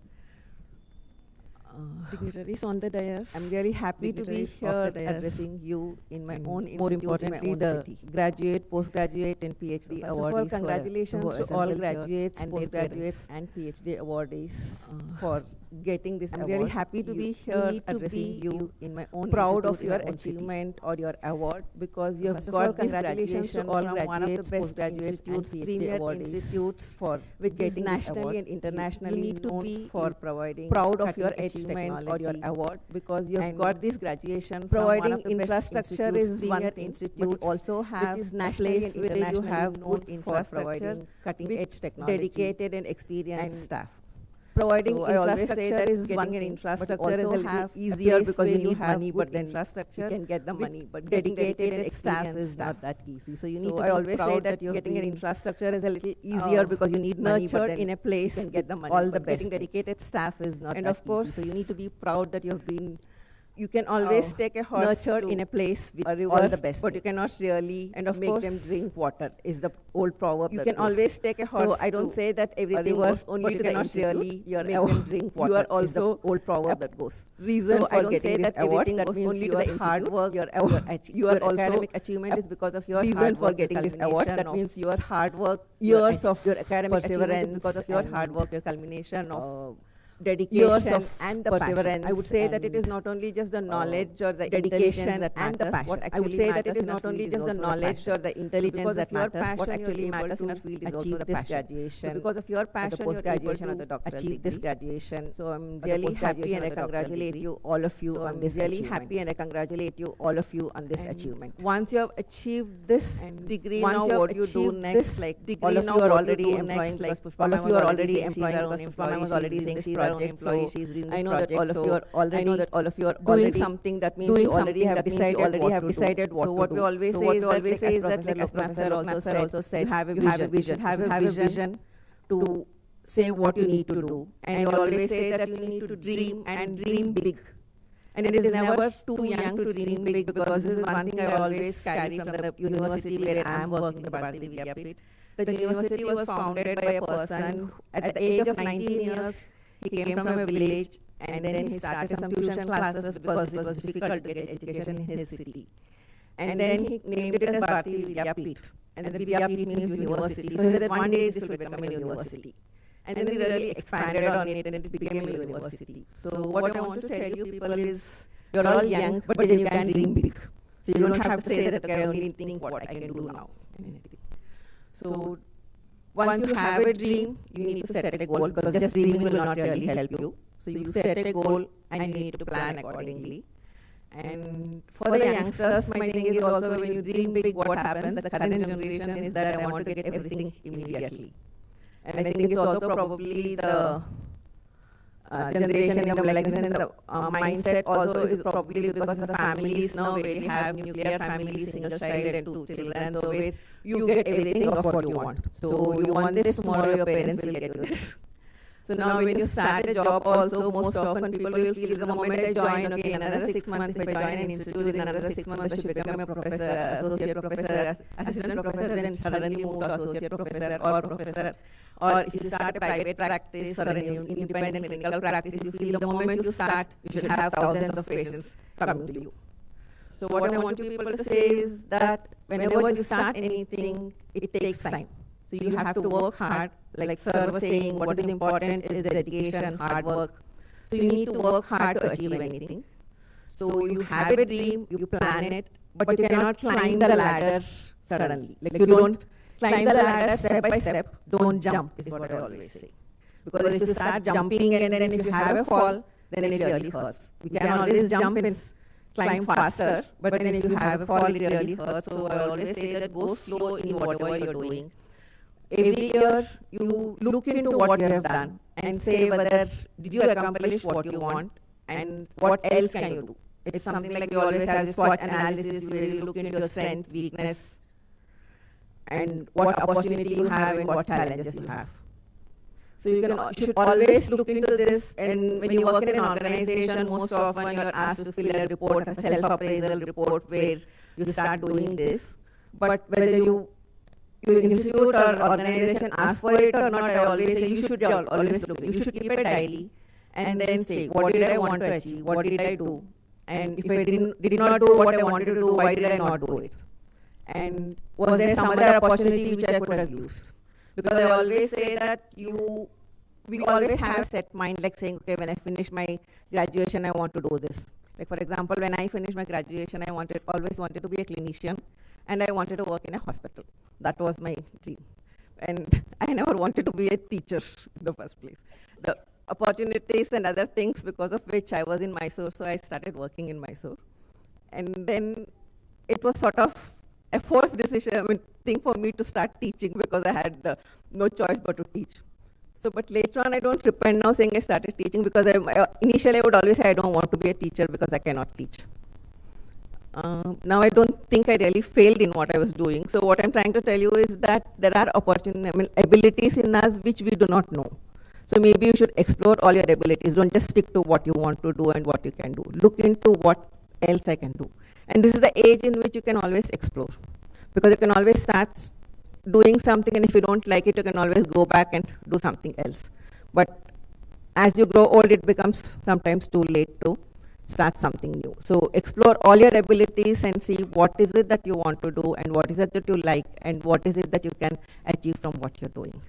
Dignitaries on the dais. I'm really happy to be here addressing you in my own institute, more importantly, the graduate, postgraduate, and PhD awardees. Congratulations to all graduates, postgraduates, and PhD awardees for getting this award. I'm really happy to be here addressing you in my own proud of your achievement or your award, because you have got this graduation to all graduates, postgraduates, and PhD institutes for which getting nationally and internationally known for providing proud of your achievement or your award, because you have got this graduation. Providing infrastructure is one institute, but also have is nationally and where you have good infrastructure, cutting edge technology, dedicated and experienced staff. Providing infrastructure is one thing, infrastructure is a little easier because you need money, but then infrastructure you can get the money, but dedicated and staff is not that easy. So you need to I always say that you're getting an infrastructure is a little easier because you need money, but then in a place you can get the money. All the best. Getting dedicated staff is not and that of course, easy. So you need to be proud that you have been. You can always take a horse nurtured in a place with all the best, but you cannot really and of make them drink water. Is the old proverb. You can always take a horse. So I don't say that everything goes only to the institute. You make them drink water. You are also old proverb that goes. Reason so for getting this award that means your hard work, your academic achievement is because of your reason for getting this award. That means your hard work, years of your academic perseverance because of your hard work, your culmination of dedication and the perseverance. I would say that it is not only just the knowledge or the dedication that and the passion. I would say that it is not only just the knowledge or the intelligence that matters. What actually matters in our field is also the graduation. So because of your passion, the post-graduation or the doctoral achieve this graduation. So I'm really happy and I congratulate you all of you on this. Really happy and I congratulate you all of you on this achievement. Once you have achieved this degree, now what you do next? Like all of you are already employing. Like all of you are already employing. Pushpa was already saying this project, so I know that all of you are already doing something. That means you already have decided what to do. So what we always say is that, like as Professor also said, you have a vision to say what you need to do, and you always say that you need to dream and dream big. And it is never too young to dream big, because this is one thing I always carry from the university where I am working, the Bharati Vidyapith. The university was founded by a person at the age of 19 years. He came from a village and then he started some tuition classes because it was difficult to get education in his city. And then he named it as Bharati Vidyapith. And the Vidyapith means university. So he said one day this will become a university. And then he really expanded on it and it became a university. So what I want to tell you people is, you're all young, but then you can dream big. So you don't have to say that, okay, I only think what I can do now. So once you have a dream, you need to set a goal, because just dreaming will not really help you. So you set a goal and you need to plan accordingly. And for the youngsters, my thing is also, when you dream big, what happens? The current generation is that I want to get everything immediately. And I think it's also probably the generation in the mindset also is probably because of the families now, where you have nuclear families, single child and 2 children, so where you get everything of what you want. So you want this, tomorrow your parents will get you this. So now when you start a job also, most often people will feel the moment I join, okay, in another 6 months, if I join an institute, in another 6 months I should become a professor, associate professor, assistant professor, then suddenly move to associate professor or professor. Or if you start a private practice or an independent clinical practice, you feel the moment you start, you should have thousands of patients coming to you. So what I want you people to say is that whenever you start anything, it takes time. So you have to work hard, like sir was saying, what is important is dedication, hard work. So you need to work hard to achieve anything. So you have a dream, you plan it, but you cannot climb the ladder suddenly. Like you don't climb the ladder step by step, don't jump, is what I always say. Because if you start jumping and then if you have a fall, then it really hurts. You can always jump in climb faster, but then if you have a fall, it really hurts. So I always say that go slow in whatever you're doing. Every year, you look into what you have done and say whether did you accomplish what you want and what else can you do. It's something like you always have this SWOT analysis where you look into your strength, weakness, and what opportunity you have and what challenges you have. So you should always look into this, and when you work in an organization, most often you're asked to fill a report, a self-appraisal report where you start doing this. But whether your institute or organization asks for it or not, I always say you should always look. You should keep a diary and then say, what did I want to achieve? What did I do? And if I did not do what I wanted to do, why did I not do it? And was there some other opportunity which I could have used? Because I always say that we always have a set mind, like saying, okay, when I finish my graduation, I want to do this. Like for example, when I finished my graduation, I always wanted to be a clinician, and I wanted to work in a hospital. That was my dream. And I never wanted to be a teacher in the first place. The opportunities and other things because of which I was in Mysuru, so I started working in Mysuru. And then it was sort of a forced decision, thing for me to start teaching because I had no choice but to teach. So, but later on, I don't repent now saying I started teaching because initially I would always say I don't want to be a teacher because I cannot teach. Now I don't think I really failed in what I was doing. So what I'm trying to tell you is that there are abilities in us which we do not know. So maybe you should explore all your abilities. Don't just stick to what you want to do and what you can do. Look into what else I can do. And this is the age in which you can always explore. Because you can always start doing something, and if you don't like it, you can always go back and do something else. But as you grow old, it becomes sometimes too late to start something new. So explore all your abilities and see what is it that you want to do and what is it that you like and what is it that you can achieve from what you're doing.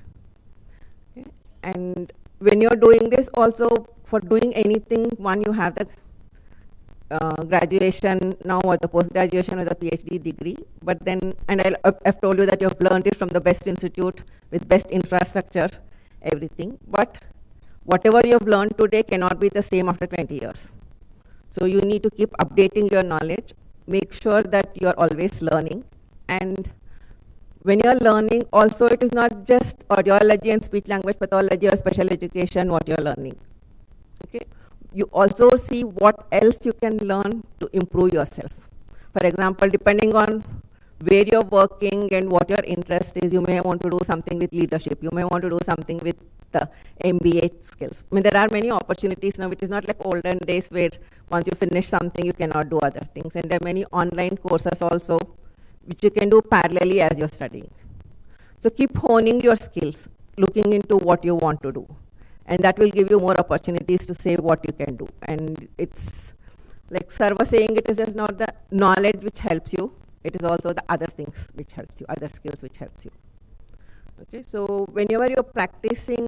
Okay. And when you're doing this also, for doing anything, one, you have the graduation now or the post-graduation or the PhD degree, but then, and I've told you that you've learned it from the best institute with best infrastructure, everything, but whatever you've learned today cannot be the same after 20 years. So you need to keep updating your knowledge, make sure that you're always learning, and when you're learning, also it is not just audiology and speech language pathology or special education what you're learning. Okay. You also see what else you can learn to improve yourself. For example, depending on where you're working and what your interest is, you may want to do something with leadership. You may want to do something with the MBA skills. I mean, there are many opportunities now. It is not like olden days where once you finish something, you cannot do other things. And there are many online courses also, which you can do parallelly as you're studying. So keep honing your skills, looking into what you want to do. And that will give you more opportunities to say what you can do. And it's like Sir was saying, it is just not the knowledge which helps you, it is also the other things which helps you, other skills which helps you. Okay, so whenever you're practicing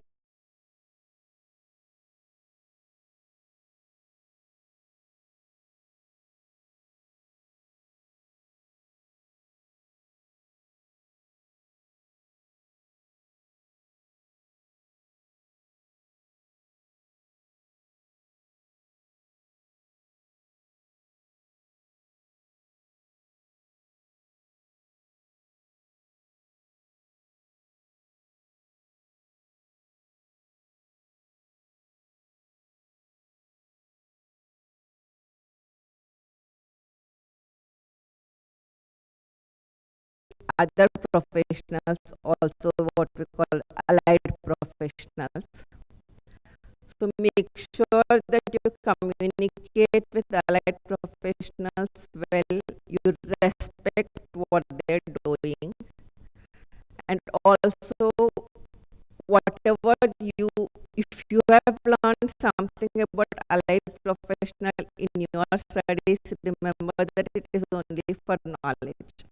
other professionals, also what we call allied professionals. So make sure that you communicate with the allied professionals well, you respect what they're doing, and also whatever if you have learned something about allied professional in your studies, remember that it is only for knowledge.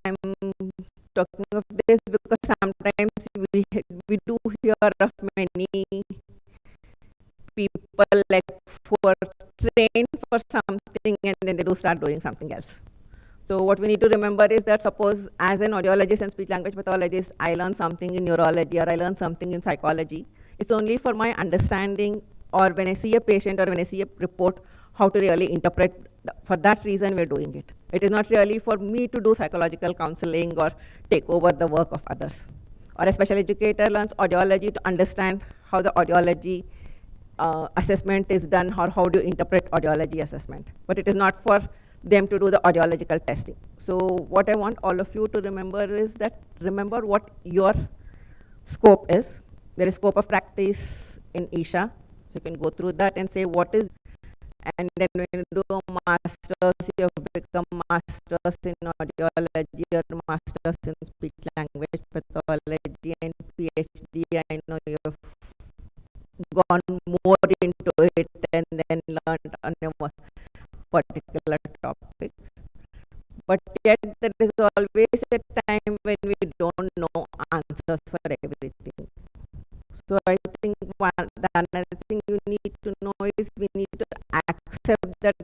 I'm talking of this because sometimes we do hear of many people like who are trained for something and then they do start doing something else. So what we need to remember is that suppose as an audiologist and speech language pathologist, I learn something in neurology or I learn something in psychology. It's only for my understanding, or when I see a patient or when I see a report, how to really interpret. For that reason, we're doing it. It is not really for me to do psychological counseling or take over the work of others. Or a special educator learns audiology to understand how the audiology assessment is done, or how do you interpret audiology assessment. But it is not for them to do the audiological testing. So what I want all of you to remember is that remember what your scope is. There is scope of practice in AIISH. So you can go through that and say what is, and then when you do a master's, you have become masters in audiology or masters in speech language pathology, and PhD, I know you have gone more into it and then learned on a particular topic. But yet there is always a time when we don't know answers for everything. So I think the another thing you need to know is we need to accept that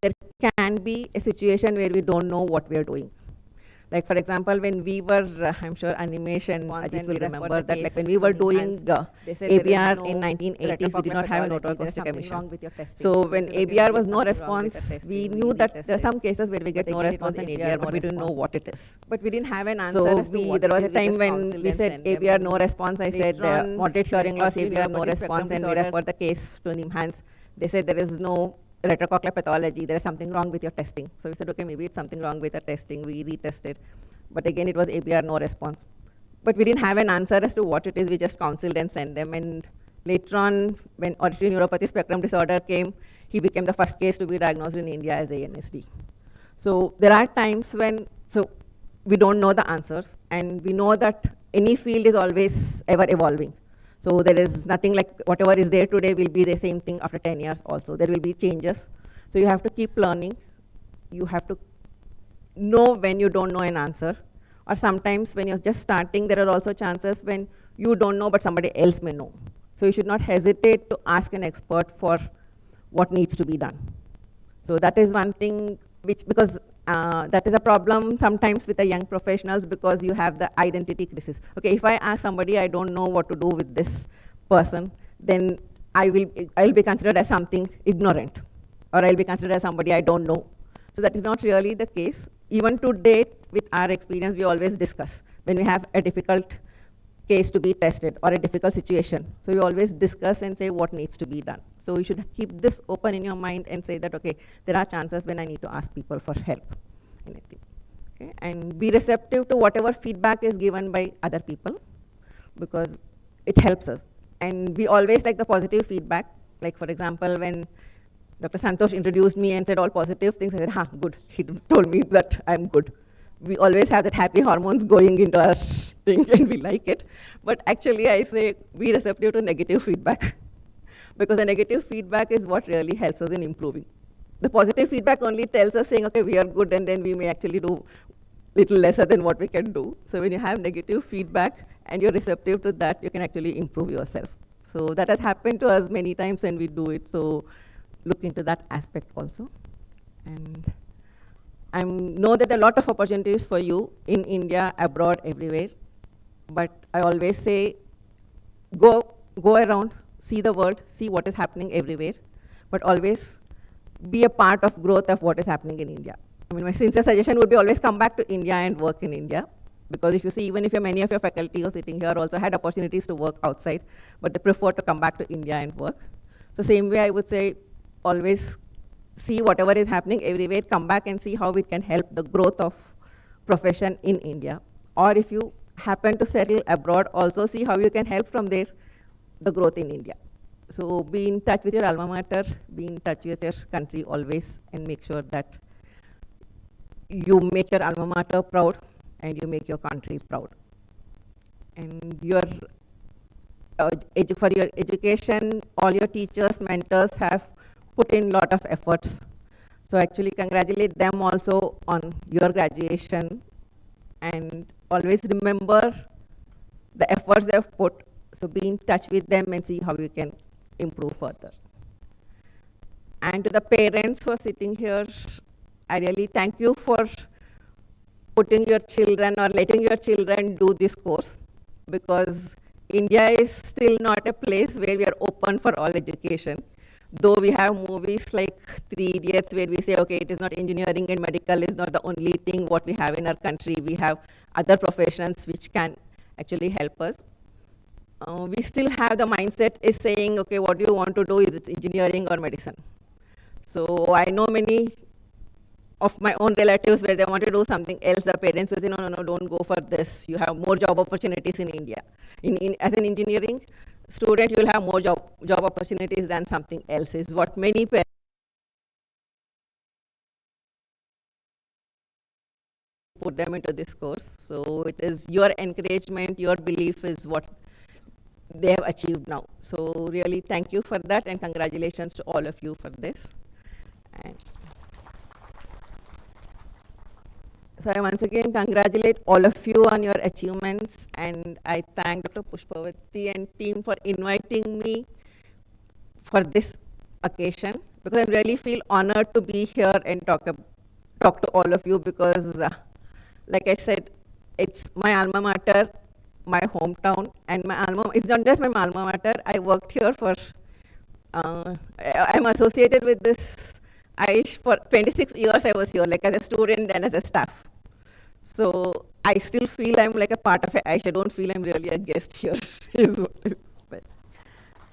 there can be a situation where we don't know what we are doing. Like for example, when we were, I'm sure animation, Ajit will remember that, like when we were doing ABR in 1980s, we did not have an autoacoustic emission. So when ABR was no response, we knew that there are some cases where we get no response in ABR, but we didn't know what it is. But we didn't have an answer. So there was a time when we said ABR no response. I said moderate hearing loss, ABR no response, and we referred the case to NIMHANS. They said there is no retrocochlear pathology, there is something wrong with your testing. So we said, okay, maybe it's something wrong with the testing. We retested. But again, it was ABR, no response. But we didn't have an answer as to what it is. We just counseled and sent them. And later on, when auditory neuropathy spectrum disorder came, he became the first case to be diagnosed in India as ANSD. So there are times when we don't know the answers. And we know that any field is always ever evolving. So there is nothing like whatever is there today will be the same thing after 10 years also. There will be changes. So you have to keep learning. You have to know when you don't know an answer. Or sometimes when you're just starting, there are also chances when you don't know but somebody else may know. So you should not hesitate to ask an expert for what needs to be done. So that is one thing because that is a problem sometimes with the young professionals, because you have the identity crisis. Okay, if I ask somebody I don't know what to do with this person, then I will be considered as something ignorant, or I'll be considered as somebody I don't know. So that is not really the case. Even to date, with our experience, we always discuss when we have a difficult case to be tested or a difficult situation. So we always discuss and say what needs to be done. So you should keep this open in your mind and say that, okay, there are chances when I need to ask people for help. Anything. Okay? And be receptive to whatever feedback is given by other people, because it helps us. And we always like the positive feedback. Like for example, when Dr. Santosh introduced me and said all positive things, I said, good. He told me that I'm good. We always have that happy hormones going into our thing and we like it. But actually I say be receptive to negative feedback, because the negative feedback is what really helps us in improving. The positive feedback only tells us saying, okay, we are good, and then we may actually do little lesser than what we can do. So when you have negative feedback and you're receptive to that, you can actually improve yourself. So that has happened to us many times and we do it. So look into that aspect also. And I know that there are a lot of opportunities for you in India, abroad, everywhere. But I always say, go around, see the world, see what is happening everywhere. But always be a part of growth of what is happening in India. I mean, my sincere suggestion would be always come back to India and work in India. Because if you see, even if many of your faculty who are sitting here also had opportunities to work outside, but they prefer to come back to India and work. So same way I would say, always see whatever is happening everywhere, come back and see how it can help the growth of profession in India. Or if you happen to settle abroad, also see how you can help from there the growth in India. So be in touch with your alma mater, be in touch with your country always, and make sure that you make your alma mater proud and you make your country proud. And your for your education, all your teachers, mentors have put in a lot of efforts. So actually congratulate them also on your graduation, and always remember the efforts they have put. So be in touch with them and see how you can improve further. And to the parents who are sitting here, I really thank you for putting your children or letting your children do this course, because India is still not a place where we are open for all education. though we have movies like Three Idiots where we say, okay, it is not engineering and medical is not the only thing what we have in our country. We have other professions which can actually help us. We still have the mindset is saying, okay, what do you want to do? Is it engineering or medicine? So I know many of my own relatives where they want to do something else. The parents will say, no, no, no, don't go for this. You have more job opportunities in India. As an engineering student, you will have more job opportunities than something else, is what many parents put them into this course. So it is your encouragement, your belief is what they have achieved now. So really thank you for that, and congratulations to all of you for this. And so I once again congratulate all of you on your achievements, and I thank Dr. Pushpavati and team for inviting me for this occasion, because I really feel honored to be here and talk to all of you, because like I said, it's my alma mater, my hometown, and it's not just my alma mater. I worked here for, I'm associated with this AIISH for 26 years. I was here, like as a student, then as a staff. So I still feel I'm like a part of AIISH. I don't feel I'm really a guest here.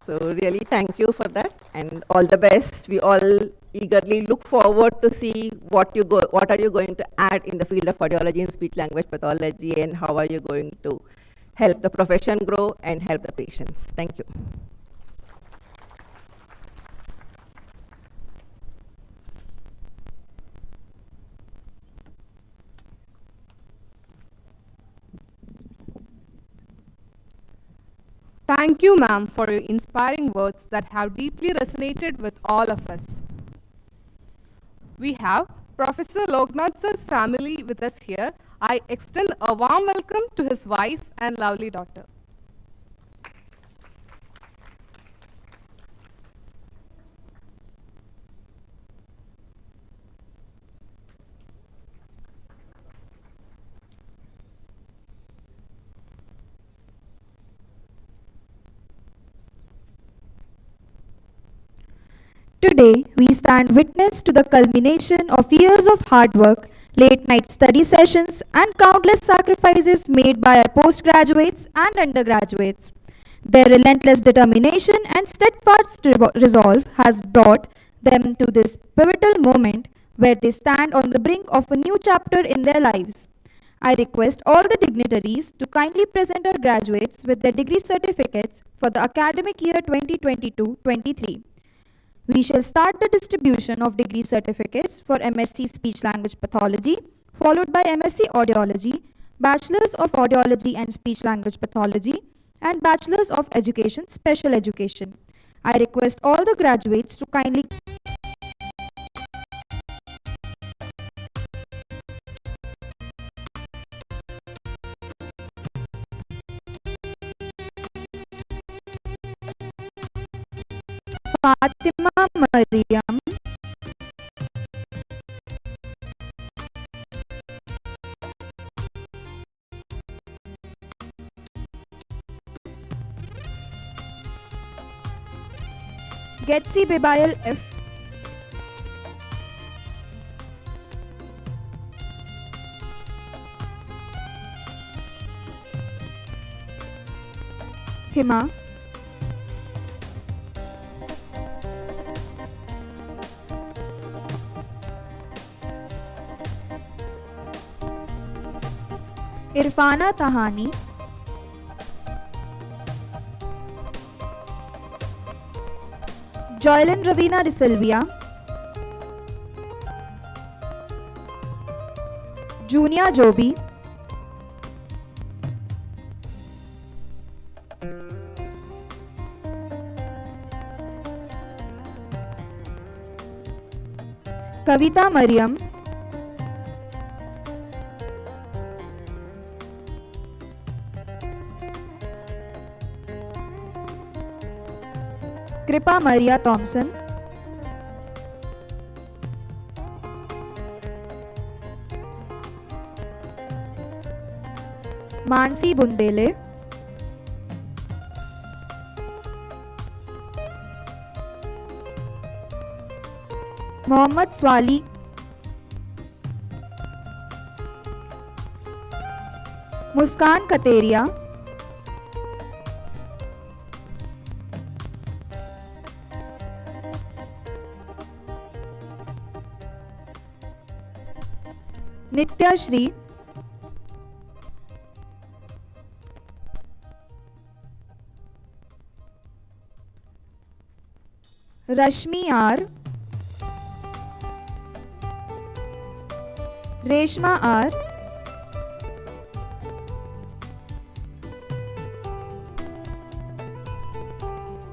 So really thank you for that, and all the best. We all eagerly look forward to see what are you going to add in the field of audiology and speech language pathology, and how are you going to help the profession grow and help the patients. Thank you. Thank you, ma'am, for your inspiring words that have deeply resonated with all of us. We have Professor Loknath's family with us here. I extend a warm welcome to his wife and lovely daughter. Today, we stand witness to the culmination of years of hard work, late-night study sessions, and countless sacrifices made by our postgraduates and undergraduates. Their relentless determination and steadfast resolve has brought them to this pivotal moment where they stand on the brink of a new chapter in their lives. I request all the dignitaries to kindly present our graduates with their degree certificates for the academic year 2022-23. We shall start the distribution of degree certificates for MSc Speech Language Pathology, followed by MSc Audiology, Bachelors of Audiology and Speech Language Pathology, and Bachelors of Education, Special Education. I request all the graduates to kindly Fatima Mariam, Getsi Bibayal F, Hima, Irfana Tahani, Joylin Ravina Risilvia, Junia Jobi, Kavita Mariam, Kripa Maria Thompson, Mansi Bundele, Mohammed Swali, Muskan Kateria, Nithyashree, Rashmi R, Reshma R,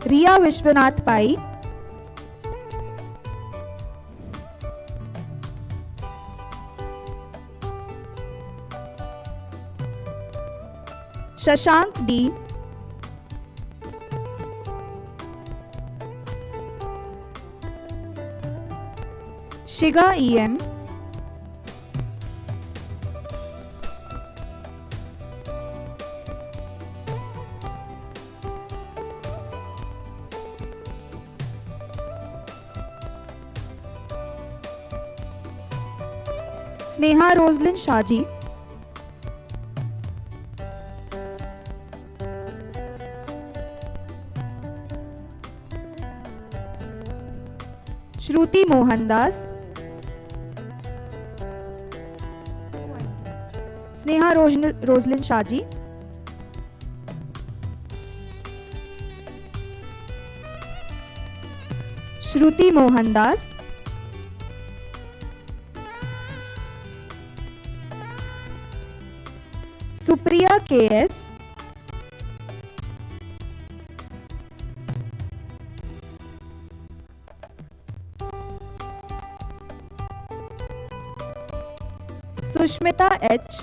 Riya Vishwanath Pai, Shashank D, Shiga EM, Sneha Roslin Shaji, Shruti Mohandas, Sneha Roslin Shaji, Shruti Mohandas, Supriya KS, Sushmita H,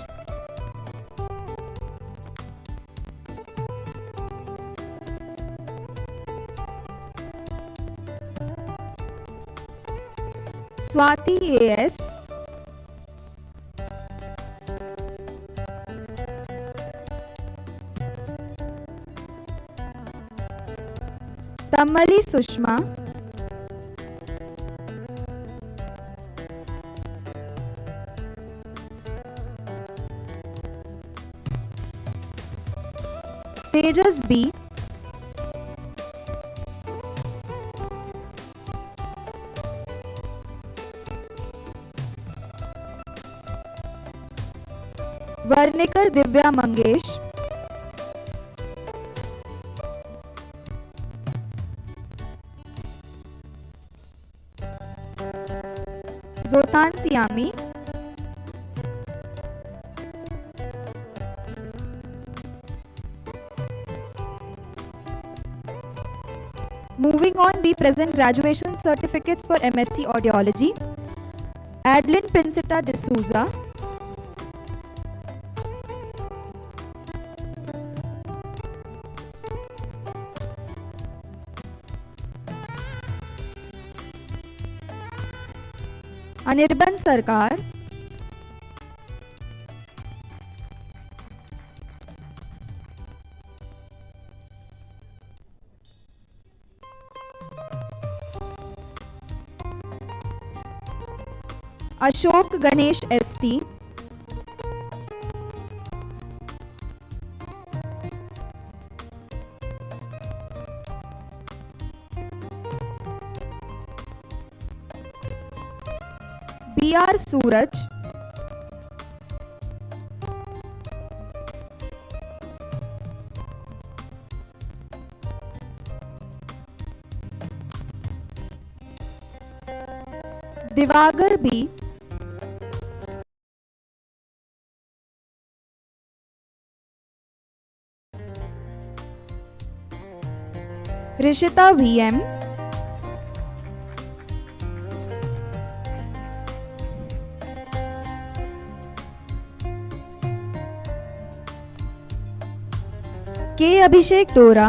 Swati AS, Tamali Sushma, Tejas B, Varnikar Divya Mangesh, Jothan Siami, Moving on, we present graduation certificates for MSc Audiology. Adeline Pincita D'Souza, Anirban सरकार, Ashok Ganesh ST, BR सूरज, Diwakar B, Rishita VM, के अभिषेक दोरा,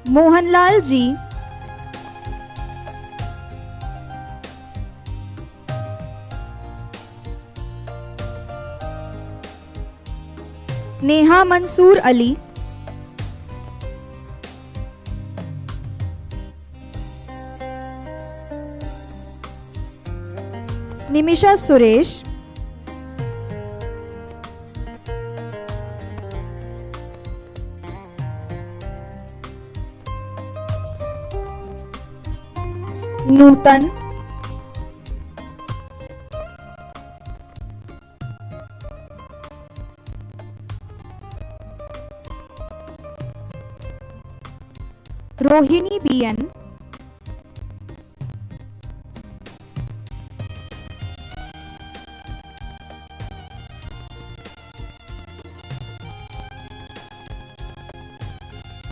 Mohanlal ji, Neha Mansoor Ali, Nimisha Suresh, Nutan, Rohini BN,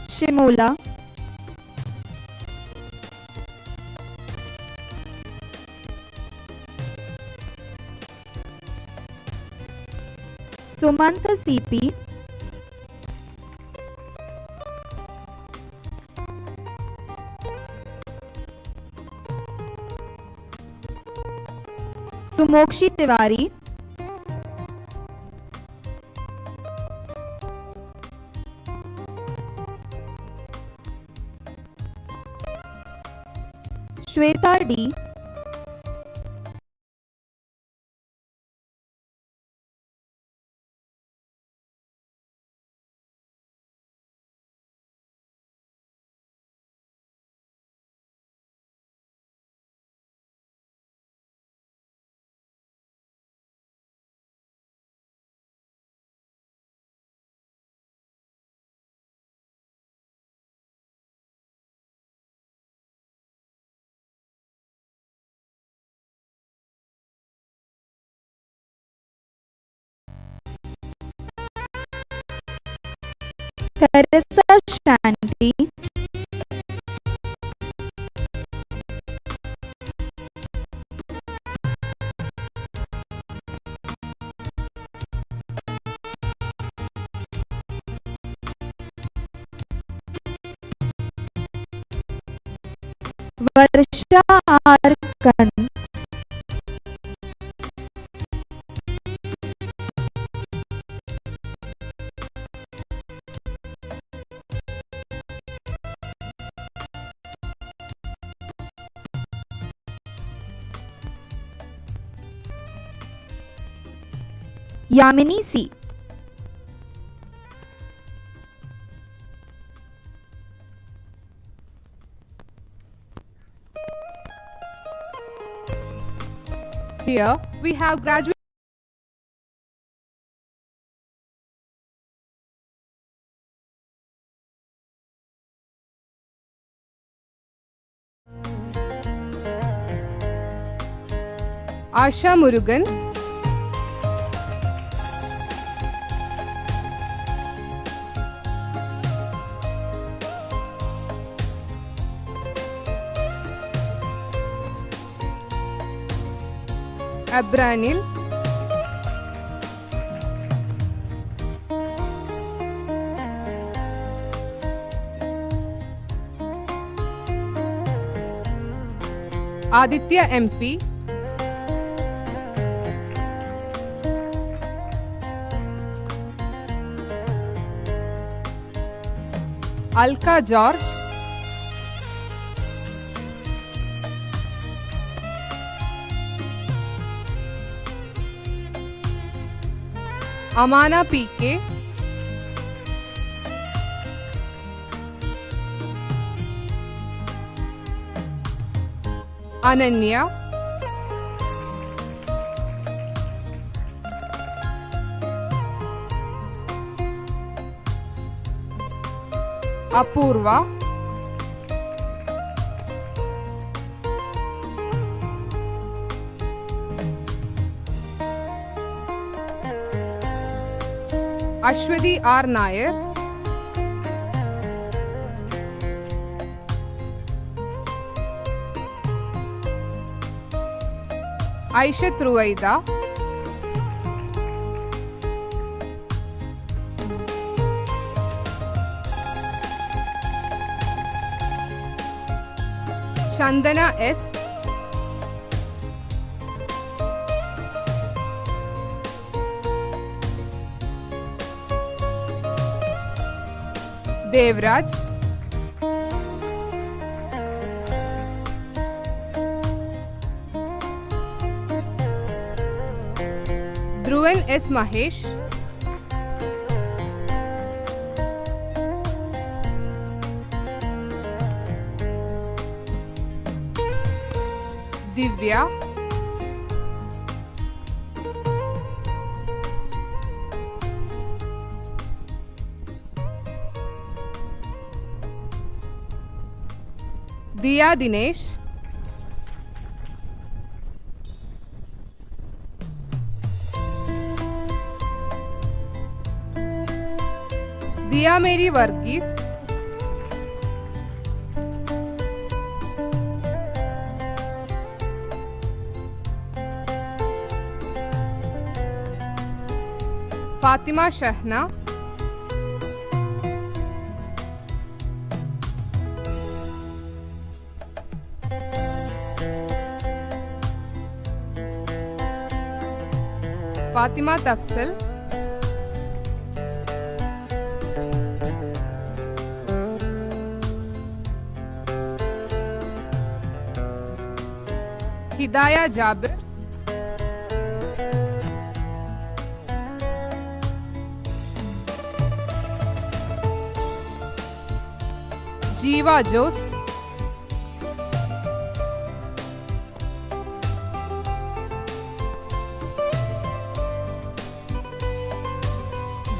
Shimola, Sumantha CP, Sumokshi Tiwari, Shweta D, Teresa Shanti, Varsha R. Khan, Yamini C, Here we have graduate Asha Murugan, Abranil, Aditya MP, Alka George, Amana PK, Ananya, Apurva, Ashwati R. Nair, Aishat Ruwaida, Chandana S, Devraj, Dhruvan S. Mahesh, Divya, Diya Dinesh, Diya Mary Varghese, Fatima Shahna, Fatima Tafsal, Hidaya Jabir, Jeeva Jose,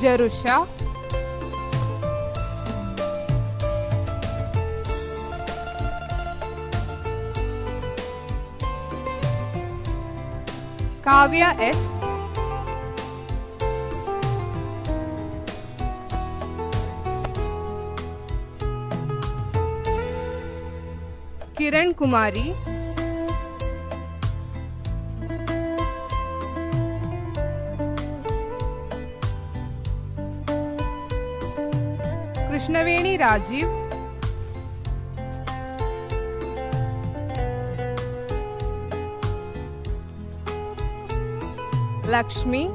Jerusha, Kavya S, Kiran Kumari, Krishnaveni Rajiv, Lakshmi,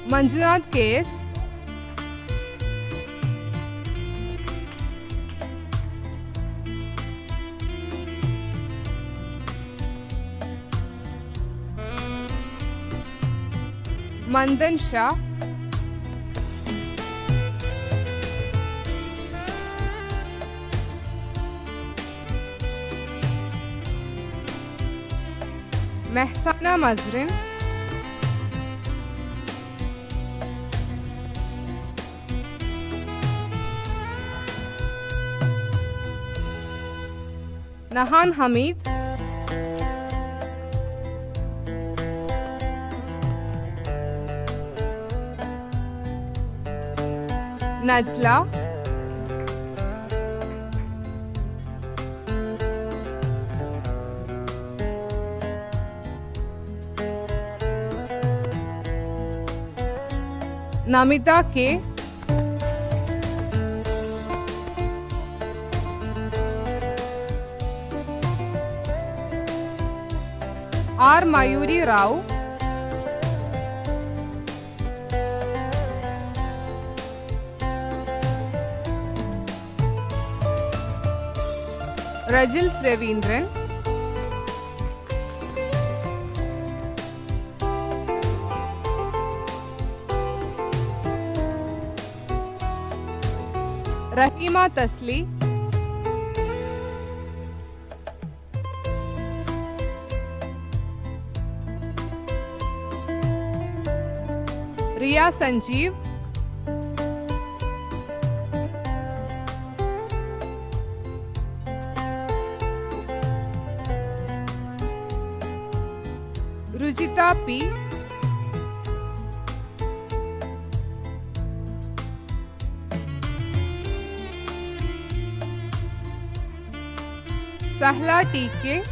Manjunath K.S., Mandan Shah, Mehsana Mazrin, Nahan Hamid, Najla, Namita K, R. Mayuri Rao, Rajils Ravindran, Rahima Tasli, Riya Sanjeev, Rujita P, Sahla TK,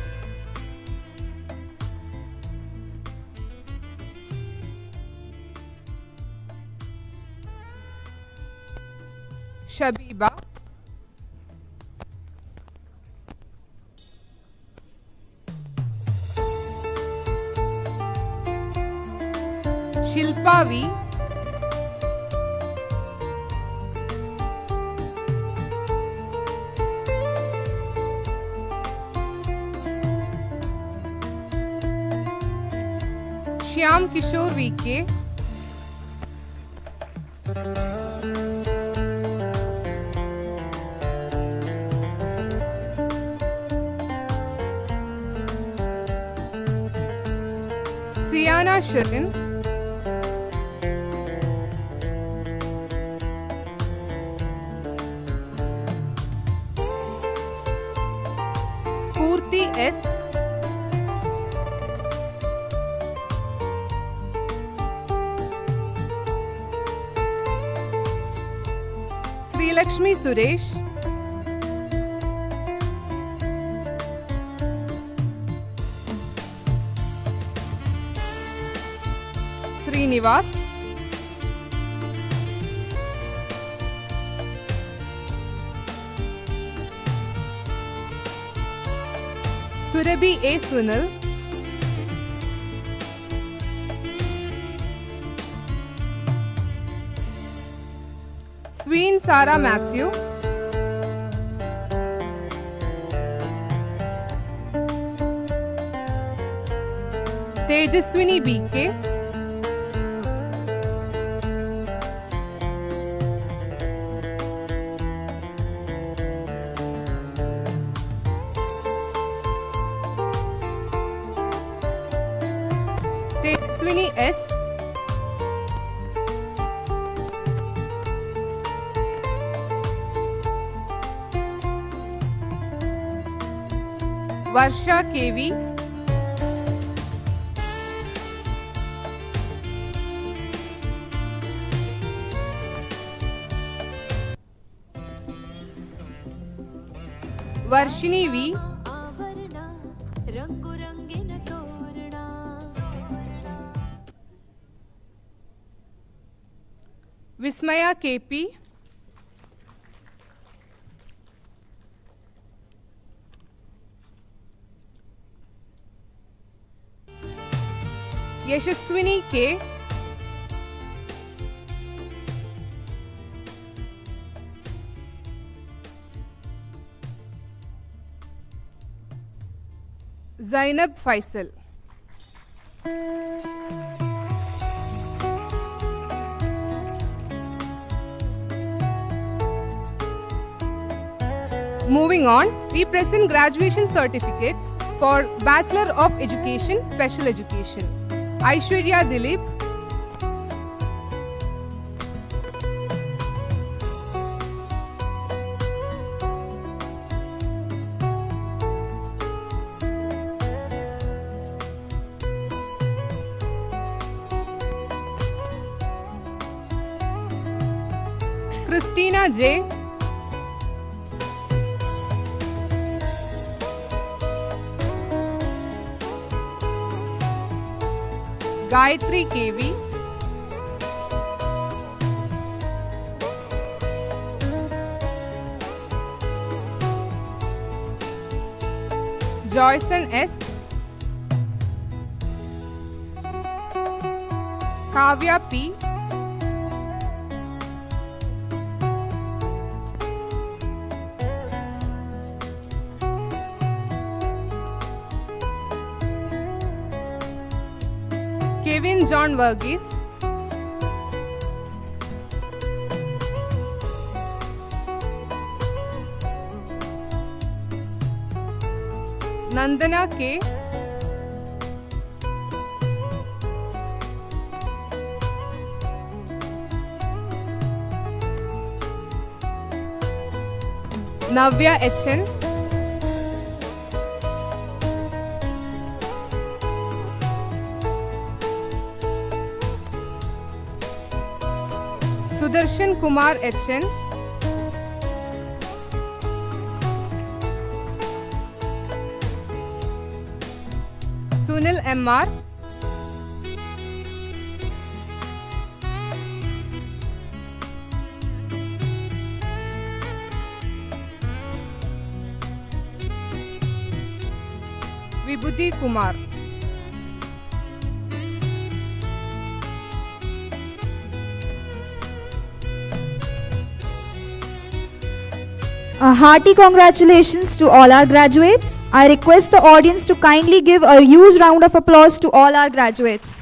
Shabiba, Shilpa V, Shyam Kishore VK, Siana Shirin, Spurti S, Sri Lakshmi Suresh, Srinivas, Surabhi A. Sunil, Sween Sarah Matthew, Tejaswini BK, Tejaswini S, Varsha KV, Varshini V, Vismaya KP, Yashaswini K, Zainab Faisal. Moving on, we present graduation certificate for Bachelor of Education, Special Education. Aishwarya Dilip, Christina J, Gayatri KV, Joyson S, Kavya P, Kevin John Verghese, Nandana K, Navya HN, Sudarshan Kumar HN, Sunil MR, Vibhuti Kumar. A hearty congratulations to all our graduates. I request the audience to kindly give a huge round of applause to all our graduates.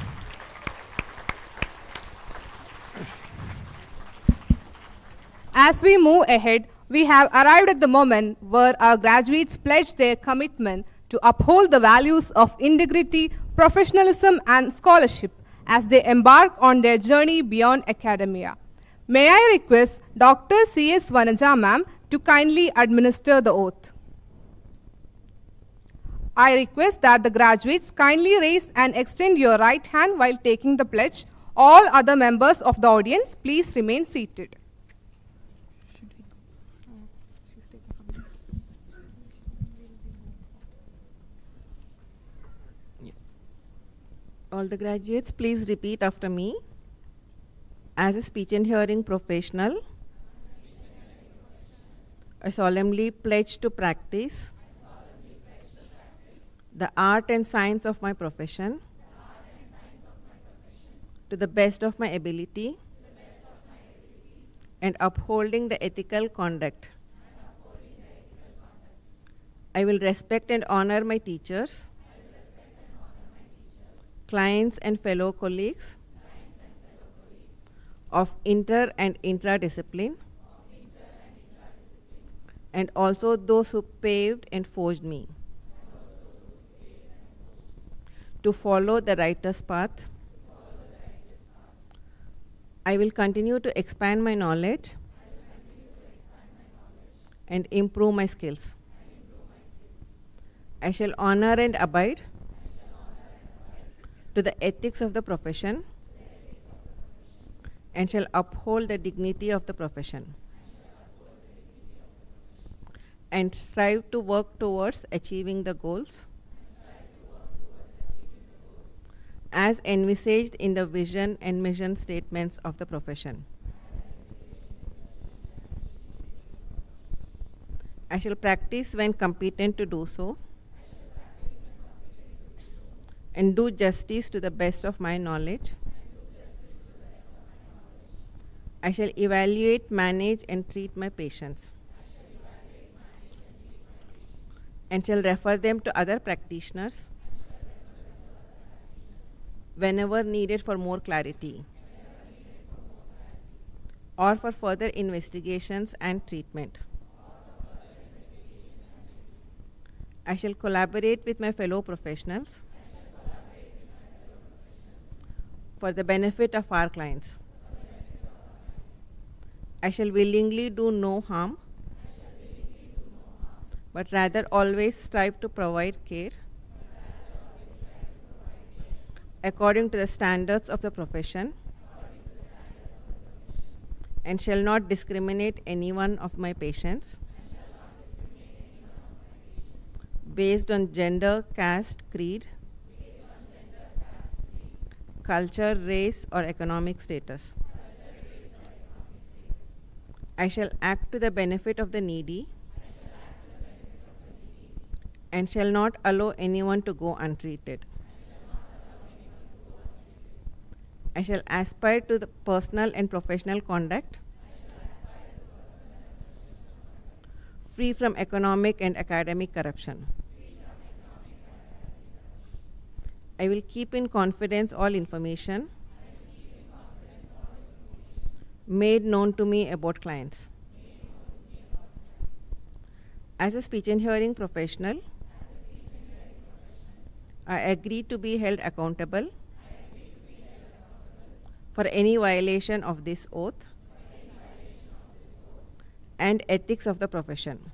As we move ahead, we have arrived at the moment where our graduates pledge their commitment to uphold the values of integrity, professionalism, and scholarship as they embark on their journey beyond academia. May I request Dr. C.S. Vanaja ma'am to kindly administer the oath. I request that the graduates kindly raise and extend your right hand while taking the pledge. All other members of the audience, please remain seated. All the graduates, please repeat after me. As a speech and hearing professional, I solemnly pledge to practice the art and science of my profession to the best of my ability and upholding the ethical conduct. I will respect and honor my teachers, clients and fellow colleagues of inter and intra-discipline, and also those who paved and forged me to follow the writer's path. I will continue to expand my knowledge and improve my skills. I shall honor and abide to the ethics of the profession and shall uphold the dignity of the profession and strive to work towards achieving the goals as envisaged in the vision and mission statements of the profession. I shall practice when competent to do so and do justice to the best of my knowledge. I shall evaluate, manage, and treat my patients and shall refer them to other practitioners whenever needed for more clarity or for further investigations and treatment. I shall collaborate with my fellow professionals for the benefit of our clients. I shall willingly do no harm, but rather always strive to provide care according to the standards of the profession and shall not discriminate any one of my patients based on gender, caste, creed, culture, race, or economic status. I shall act to the benefit of the needy and shall not allow anyone to go untreated. I shall aspire to the personal and professional conduct free from economic and academic corruption. I will keep in confidence all information made known to me about clients. As a speech and hearing professional, I agree to be held accountable for any violation of this oath and ethics of the profession.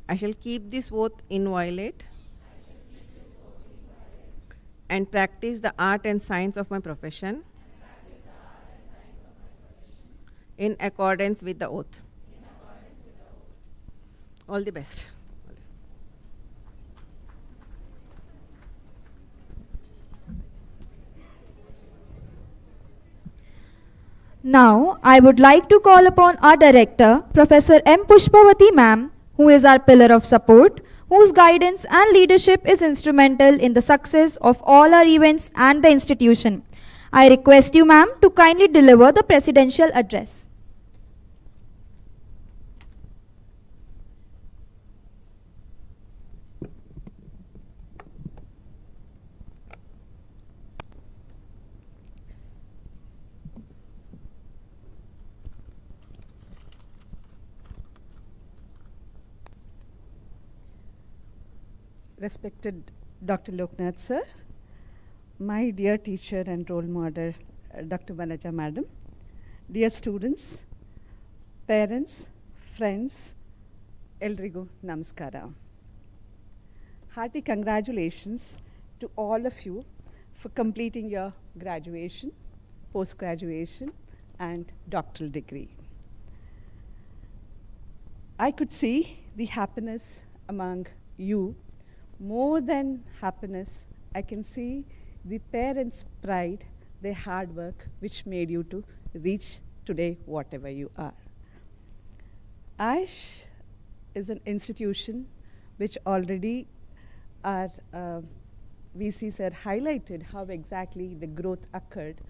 I shall keep this oath inviolate and practice the art and science of my profession in accordance with the oath. All the best. Now, I would like to call upon our director, Professor M. Pushpavati ma'am, who is our pillar of support, whose guidance and leadership is instrumental in the success of all our events and the institution. I request you, ma'am, to kindly deliver the presidential address. Respected Dr. Loknath sir, my dear teacher and role model, Dr. Vanaja madam, dear students, parents, friends, Eldrigu Namaskara. Hearty congratulations to all of you for completing your graduation, post-graduation, and doctoral degree. I could see the happiness among you. More than happiness, I can see the parents' pride, their hard work, which made you to reach today whatever you are. AIISH is an institution which already our VC sir highlighted how exactly the growth occurred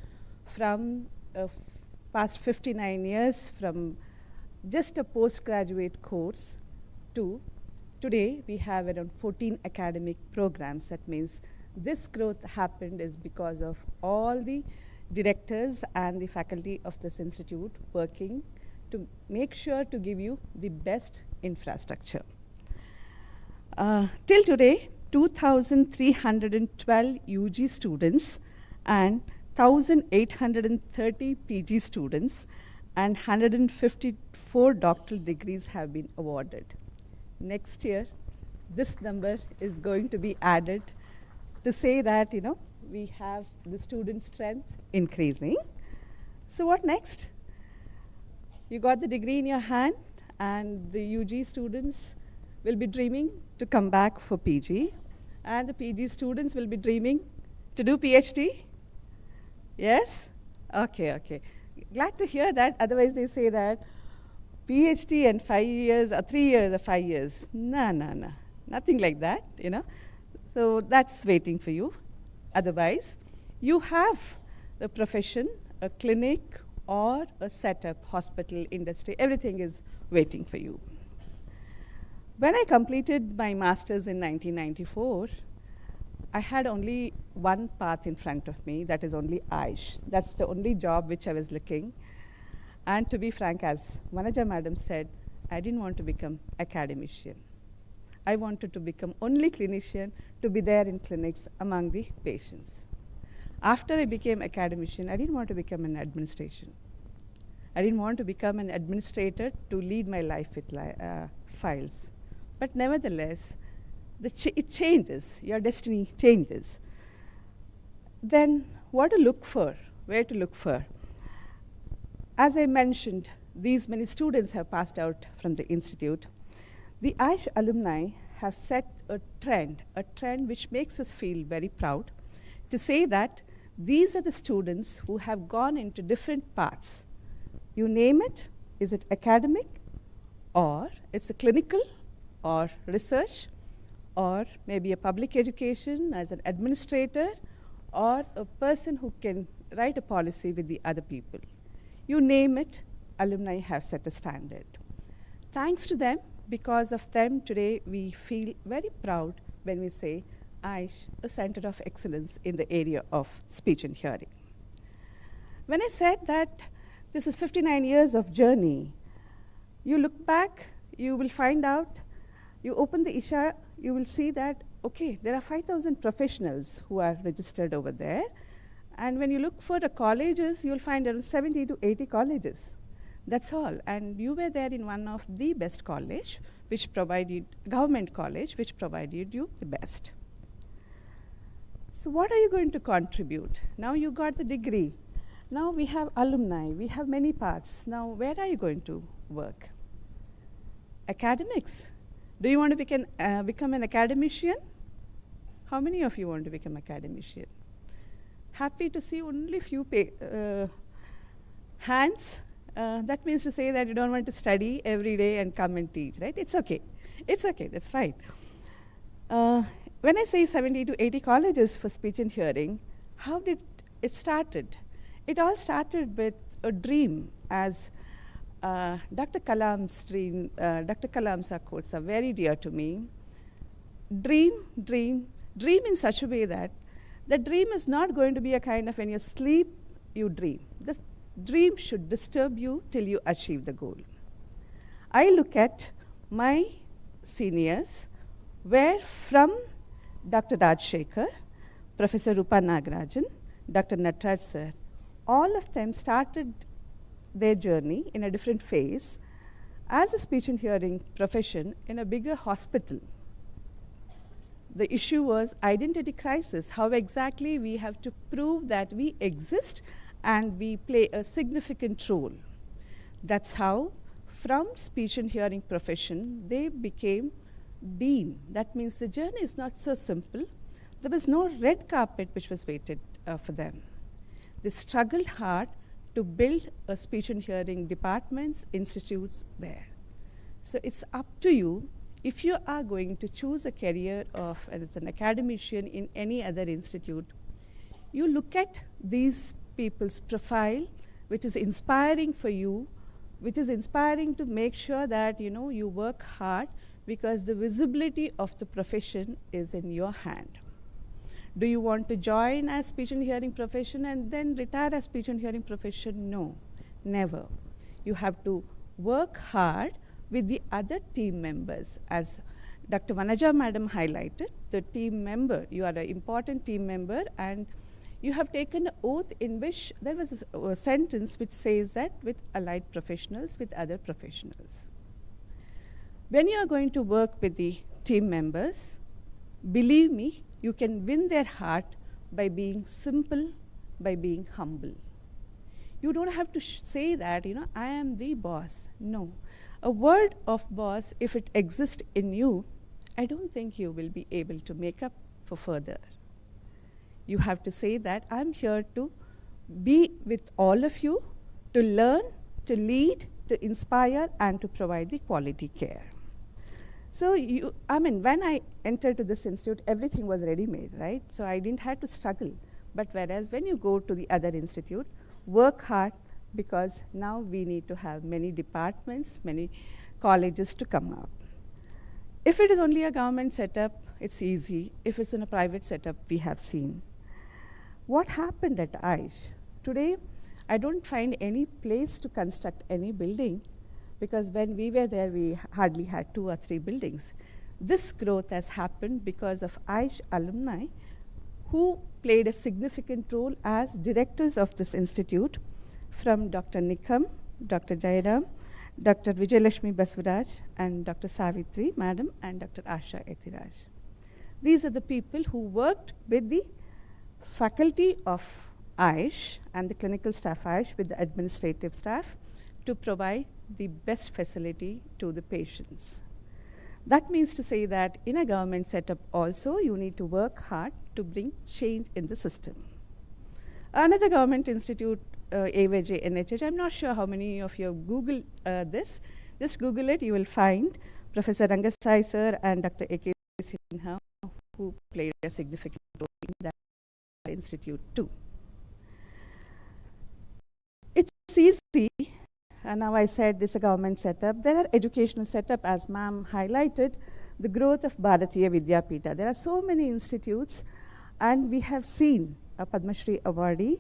from past 59 years from just a postgraduate course to today we have around 14 academic programs. That means this growth happened is because of all the directors and the faculty of this institute working to make sure to give you the best infrastructure. Till today, 2,312 UG students and 1,830 PG students and 154 doctoral degrees have been awarded. Next year, this number is going to be added to say that, you know, we have the student strength increasing. So what next? You got the degree in your hand and the UG students will be dreaming to come back for PG and the PG students will be dreaming to do PhD? Yes? Okay, okay. Glad to hear that. Otherwise they say that PhD and 5 years or 3 years or 5 years. No, no, no. Nothing like that, you know. So that's waiting for you. Otherwise, you have a profession, a clinic, or a setup, hospital, industry. Everything is waiting for you. When I completed my master's in 1994, I had only one path in front of me, that is only AIISH. That's the only job which I was looking. And to be frank, as Vanaja madam said, I didn't want to become academician. I wanted to become only clinician, to be there in clinics among the patients. After I became academician, I didn't want to become an administration. I didn't want to become an administrator to lead my life with files. But nevertheless, it changes, your destiny changes. Then what to look for, where to look for? As I mentioned, these many students have passed out from the institute. The AIISH alumni have set a trend which makes us feel very proud to say that these are the students who have gone into different paths. You name it, is it academic, or it's a clinical, or research, or maybe a public education as an administrator, or a person who can write a policy with the other people. You name it, alumni have set a standard. Thanks to them, because of them, today we feel very proud when we say AIISH, a center of excellence in the area of speech and hearing. When I said that this is 59 years of journey, you look back, you will find out, you open the ISHA, you will see that, okay, there are 5,000 professionals who are registered over there. And when you look for the colleges, you'll find around 70 to 80 colleges. That's all. And you were there in one of the best college, which provided, government college, which provided you the best. So what are you going to contribute? Now you got the degree. Now we have alumni, we have many paths. Now where are you going to work? Academics. Do you want to become an academician? How many of you want to become academician? Happy to see only few hands. That means to say that you don't want to study every day and come and teach, right? It's okay. It's okay, that's fine. When I say 70 to 80 colleges for speech and hearing, how did it started? It all started with a dream, as Dr. Kalam's dream, Dr. Kalam's quotes are very dear to me. Dream, dream, dream in such a way that the dream is not going to be a kind of when you sleep, you dream. The dream should disturb you till you achieve the goal. I look at my seniors, where from Dr. Rajshekhar, Professor Rupa Nagarajan, Dr. Natraj sir, all of them started their journey in a different phase as a speech and hearing profession in a bigger hospital. The issue was identity crisis, how exactly we have to prove that we exist and we play a significant role. That's how from speech and hearing profession, they became dean. That means the journey is not so simple. There was no red carpet which was waited for them. They struggled hard to build a speech and hearing departments, institutes there. So it's up to you if you are going to choose a career of as an academician in any other institute. You look at these people's profile, which is inspiring for you, which is inspiring to make sure that you work hard, because the visibility of the profession is in your hand. Do you want to join as speech and hearing profession and then retire as speech and hearing profession? No, never. You have to work hard with the other team members. As Dr. Vanaja madam highlighted, the team member, you are an important team member, and you have taken an oath in which there was a sentence which says that with allied professionals, with other professionals. When you are going to work with the team members, believe me, you can win their heart by being simple, by being humble. You don't have to say that, I am the boss. No. A word of boss, if it exists in you, I don't think you will be able to make up for further. You have to say that I'm here to be with all of you, to learn, to lead, to inspire, and to provide the quality care. So when I entered to this institute, everything was ready-made, right? So I didn't have to struggle. But whereas when you go to the other institute, work hard, because now we need to have many departments, many colleges to come up. If it is only a government setup, it's easy. If it's in a private setup, we have seen. What happened at AIISH? Today, I don't find any place to construct any building, because when we were there, we hardly had 2 or 3 buildings. This growth has happened because of AIISH alumni who played a significant role as directors of this institute, from Dr. Nikam, Dr. Jairam, Dr. Vijayalakshmi Basvaraj, and Dr. Savitri Madam, and Dr. Asha Etiraj. These are the people who worked with the faculty of AIISH and the clinical staff AIISH with the administrative staff to provide the best facility to the patients. That means to say that in a government setup also, you need to work hard to bring change in the system. Another government institute, AIISH NHH, I'm not sure how many of you have Googled this. Just Google it, you will find Professor Rangasai sir and Dr. A.K. Sinha, who played a significant role in that institute too. It's easy. And now I said this is a government setup. There are educational setup, as ma'am highlighted, the growth of Bharatiya Vidyapita. There are so many institutes, and we have seen a Padma Shri awardee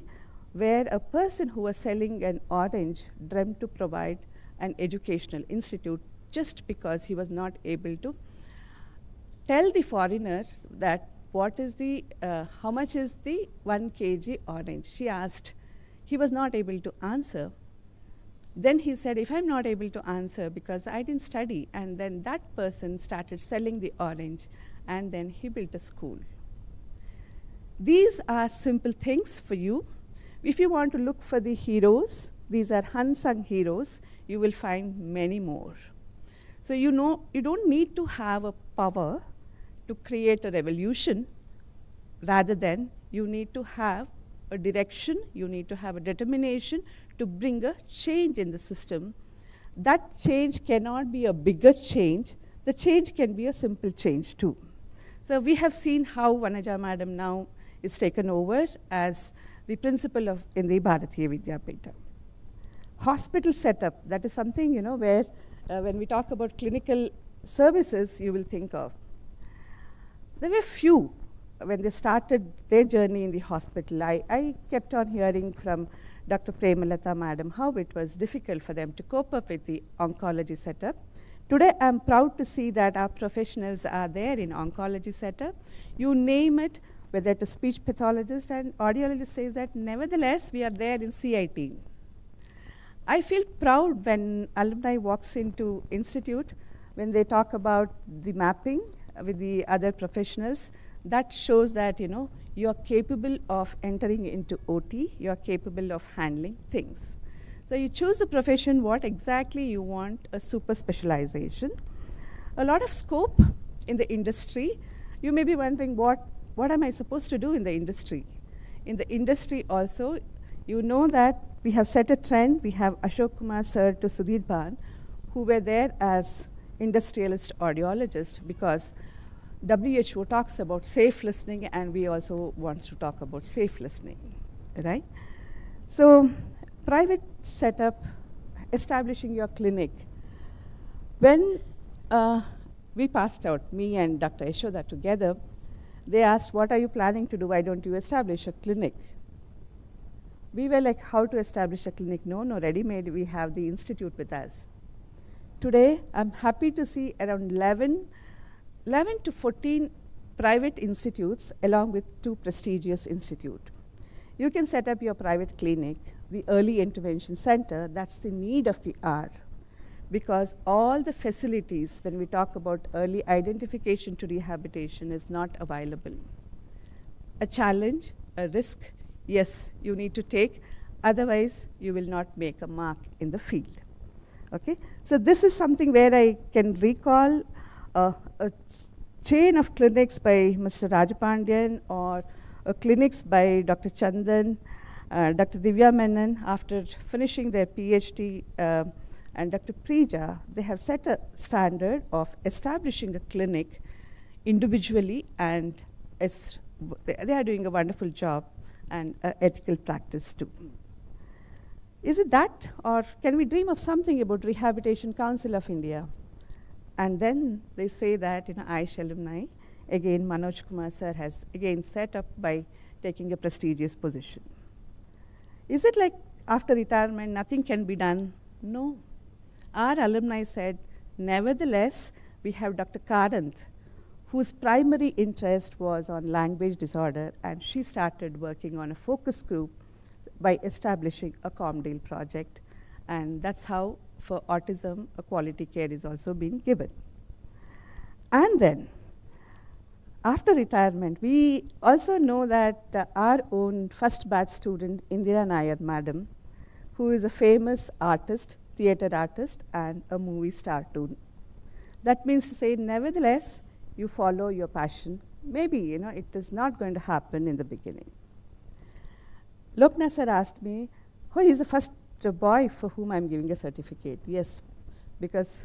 where a person who was selling an orange dreamt to provide an educational institute just because he was not able to tell the foreigners that what is the, how much is the 1 kg orange. She asked. He was not able to answer. Then he said, if I'm not able to answer because I didn't study, and then that person started selling the orange, and then he built a school. These are simple things for you. If you want to look for the heroes, these are unsung heroes, you will find many more. So you don't need to have a power to create a revolution. Rather than, you need to have a direction, you need to have a determination to bring a change in the system. That change cannot be a bigger change. The change can be a simple change too. So we have seen how Vanaja madam now is taken over as the principal in the Bharatiya Vidyapita. Hospital setup, that is something, where when we talk about clinical services, you will think of. There were few when they started their journey in the hospital. I kept on hearing from Dr. Premalata madam how it was difficult for them to cope up with the oncology setup. Today, I'm proud to see that our professionals are there in oncology setup. You name it, whether it's a speech pathologist and audiologist says that, nevertheless, we are there in CIT. I feel proud when alumni walks into institute, when they talk about the mapping with the other professionals. That shows that, you know, you're capable of entering into OT, you're capable of handling things. So you choose a profession, what exactly you want, a super specialization. A lot of scope in the industry. You may be wondering, what am I supposed to do in the industry? In the industry also, you know that we have set a trend. We have Ashok Kumar sir to Sudhir Bhan, who were there as industrialist audiologists, because WHO talks about safe listening, and we also want to talk about safe listening, right? So private setup, establishing your clinic. When we passed out, me and Dr. Yashoda together, they asked, what are you planning to do? Why don't you establish a clinic? We were like, how to establish a clinic? No, ready-made, we have the institute with us. Today, I'm happy to see around 11 to 14 private institutes along with 2 prestigious institutes. You can set up your private clinic, the early intervention center. That's the need of the hour, because all the facilities, when we talk about early identification to rehabilitation, is not available. A challenge, a risk, yes, you need to take, otherwise you will not make a mark in the field. Okay, so this is something where I can recall a chain of clinics by Mr. Rajapandian, or clinics by Dr. Chandan, Dr. Divya Menon, after finishing their PhD, and Dr. Preja. They have set a standard of establishing a clinic individually, and they are doing a wonderful job, and ethical practice too. Is it that, or can we dream of something about Rehabilitation Council of India? And then they say that, you know, AIISH alumni, again Manoj Kumar sir has again set up by taking a prestigious position. Is it like after retirement nothing can be done? No. Our alumni said, nevertheless, we have Dr. Karanth, whose primary interest was on language disorder, and she started working on a focus group by establishing a Comdale project, and that's how for autism a quality care is also being given. And then after retirement, we also know that our own first batch student Indira Nair madam, who is a famous artist, theater artist, and a movie star too. That means to say, nevertheless, you follow your passion. Maybe, you know, it is not going to happen in the beginning. Loknath sir asked me, oh, he's the first boy for whom I'm giving a certificate. Yes, because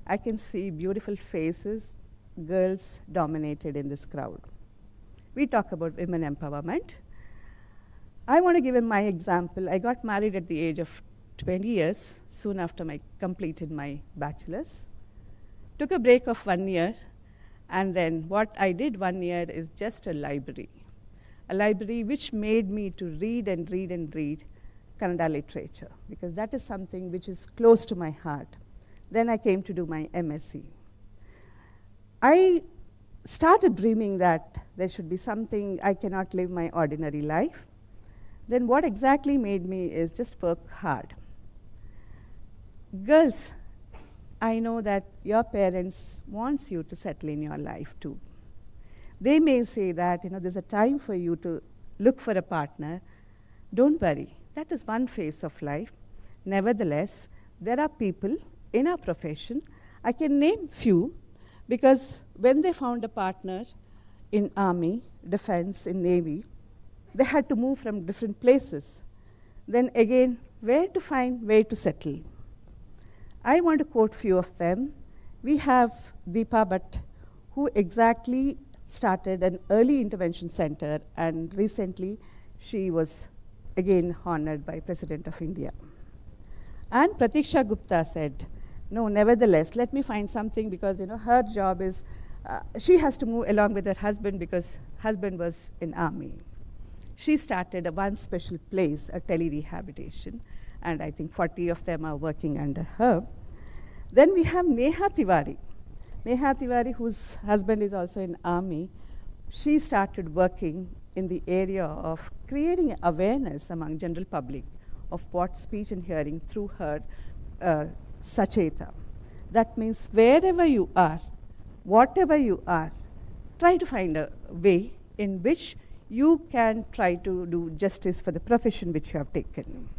I can see beautiful faces, girls dominated in this crowd. We talk about women empowerment. I want to give him my example. I got married at the age of 20 years, soon after I completed my bachelor's. Took a break of 1 year, and then what I did 1 year is just a library which made me to read and read and read Kannada literature, because that is something which is close to my heart. Then I came to do my MSc. I started dreaming that there should be something, I cannot live my ordinary life. Then what exactly made me is just work hard. Girls, I know that your parents wants you to settle in your life too. They may say that, you know, there's a time for you to look for a partner. Don't worry, that is one phase of life. Nevertheless, there are people in our profession, I can name few, because when they found a partner in army, defense, in navy, they had to move from different places. Then again, where to find, where to settle? I want to quote few of them. We have Deepa Bhatt, who exactly started an early intervention center, and recently she was again honored by President of India. And Pratiksha Gupta said, no, nevertheless, let me find something, because, you know, her job is, she has to move along with her husband because husband was in army. She started one special place, a tele-rehabilitation, and I think 40 of them are working under her. Then we have Neha Tiwari. Neha Tiwari, whose husband is also in army, she started working in the area of creating awareness among general public of what speech and hearing through her Sacheta. That means wherever you are, whatever you are, try to find a way in which you can try to do justice for the profession which you have taken.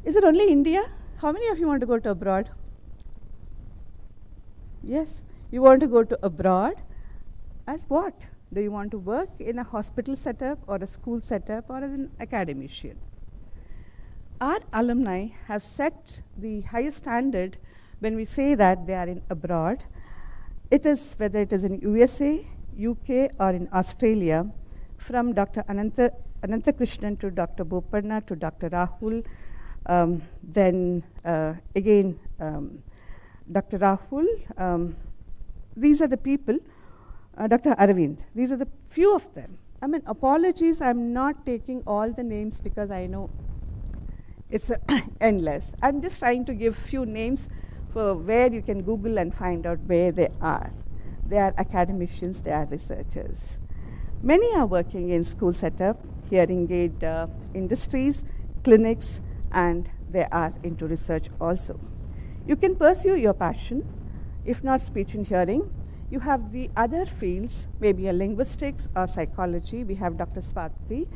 Is it only India? How many of you want to go to abroad? Yes, you want to go to abroad. As what? Do you want to work in a hospital setup or a school setup or as an academician? Our alumni have set the highest standard when we say that they are in abroad. It is whether it is in USA, UK or in Australia, from Dr. Anantha Krishnan to Dr. Bopanna to Dr. Rahul, then again Dr. Rahul, these are the people, Dr. Arvind, these are the few of them. I mean, apologies, I'm not taking all the names because I know it's endless. I'm just trying to give few names for where you can Google and find out where they are. They are academicians, they are researchers. Many are working in school setup, hearing aid industries, clinics, and they are into research also. You can pursue your passion, if not speech and hearing. You have the other fields, maybe a linguistics or psychology. We have Dr. Swati,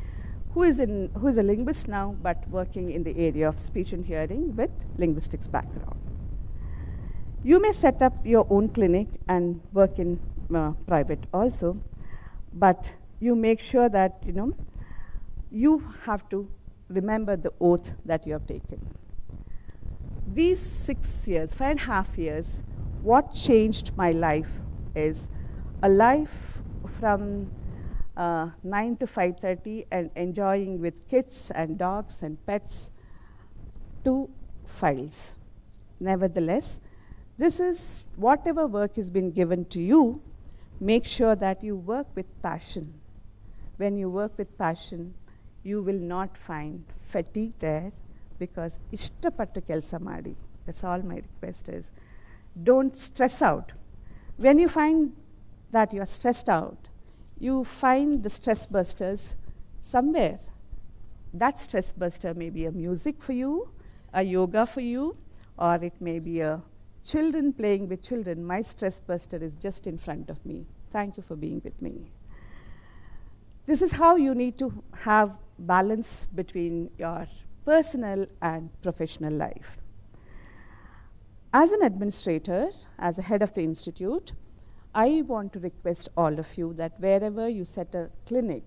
who is a linguist now, but working in the area of speech and hearing with linguistics background. You may set up your own clinic and work in private also, but you make sure that you have to remember the oath that you have taken. These 6 years, 5.5 years, what changed my life is a life from 9 to 5:30 and enjoying with kids and dogs and pets to files. Nevertheless, this is whatever work has been given to you, make sure that you work with passion. When you work with passion, you will not find fatigue there because ishtapattu kelsa maadi. That's all my request is. Don't stress out. When you find that you are stressed out, you find the stress busters somewhere. That stress buster may be a music for you, a yoga for you, or it may be a children playing with children. My stress buster is just in front of me. Thank you for being with me. This is how you need to have balance between your personal and professional life. As an administrator, as a head of the institute, I want to request all of you that wherever you set a clinic,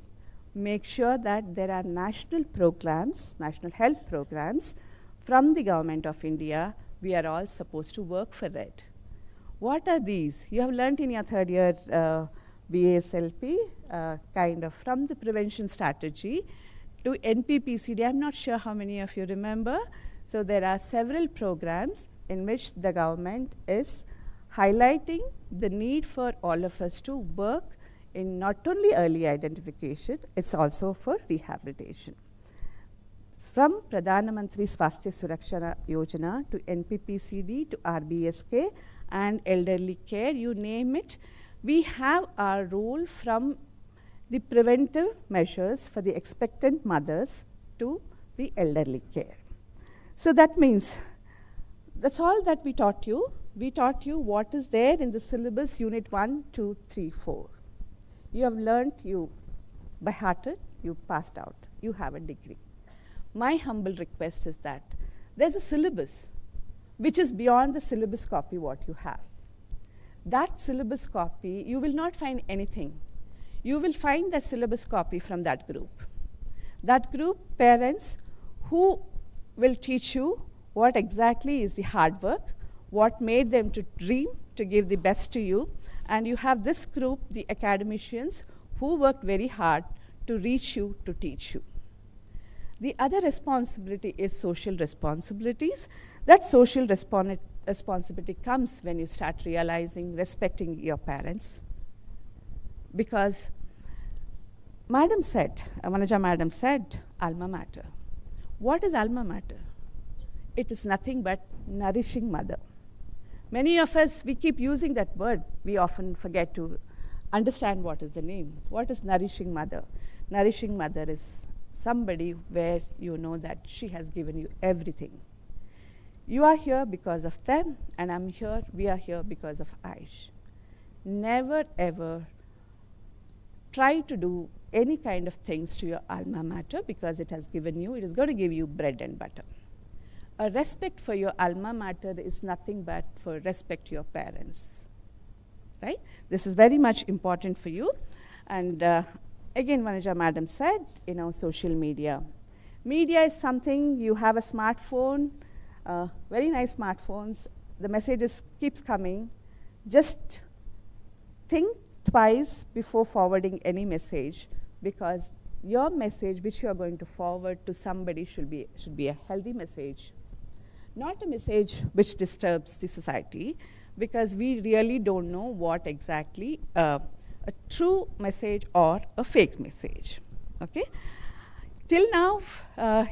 make sure that there are national programs, national health programs from the government of India. We are all supposed to work for it. What are these? You have learnt in your third year BASLP, kind of from the prevention strategy to NPPCD. I'm not sure how many of you remember. So there are several programs in which the government is highlighting the need for all of us to work in not only early identification, it's also for rehabilitation. From Pradhana Mantri Swasthya Suraksha Yojana to NPPCD to RBSK and elderly care, you name it, we have our role from the preventive measures for the expectant mothers to the elderly care. So that means that's all that we taught you. We taught you what is there in the syllabus, unit 1, 2, 3, 4. You have learnt, you by hearted, you passed out, you have a degree. My humble request is that there's a syllabus which is beyond the syllabus copy what you have. That syllabus copy, you will not find anything. You will find the syllabus copy from that group. That group, parents who will teach you what exactly is the hard work, what made them to dream to give the best to you, and you have this group, the academicians, who worked very hard to reach you, to teach you. The other responsibility is social responsibilities. That social responsibility comes when you start realizing, respecting your parents. Because Madam said, Manaja Madam said, alma mater. What is alma mater? It is nothing but nourishing mother. Many of us, we keep using that word. We often forget to understand what is the name. What is nourishing mother? Nourishing mother is somebody where you know that she has given you everything. You are here because of them, and I'm here, we are here because of AIISH. Never ever try to do any kind of things to your alma mater because it has given you, it is going to give you bread and butter. A respect for your alma mater is nothing but for respect to your parents, right? This is very much important for you. And again, Vanuja madam said, social media. Media is something, you have a smartphone, very nice smartphones, the messages keeps coming. Just think twice before forwarding any message, because your message which you are going to forward to somebody should be a healthy message, not a message which disturbs the society, because we really don't know what exactly a true message or a fake message. Okay? Till now,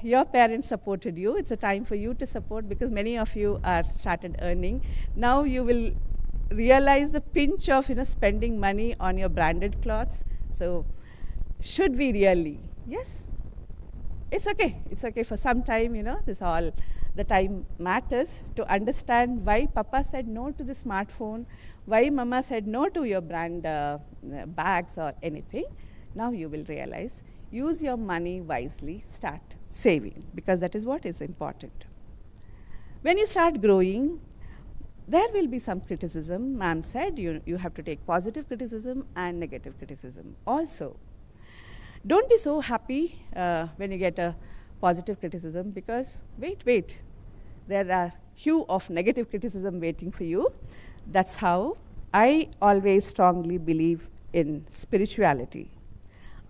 your parents supported you. It's a time for you to support, because many of you are started earning. Now you will realize the pinch of spending money on your branded clothes. So should we really? Yes, it's okay. It's okay for some time. This all the time matters to understand why Papa said no to the smartphone, why Mama said no to your brand bags or anything. Now you will realize. Use your money wisely, start saving, because that is what is important. When you start growing, there will be some criticism. Ma'am said you have to take positive criticism and negative criticism also. Don't be so happy when you get a positive criticism, because wait, there are queue of negative criticism waiting for you. That's how I always strongly believe in spirituality.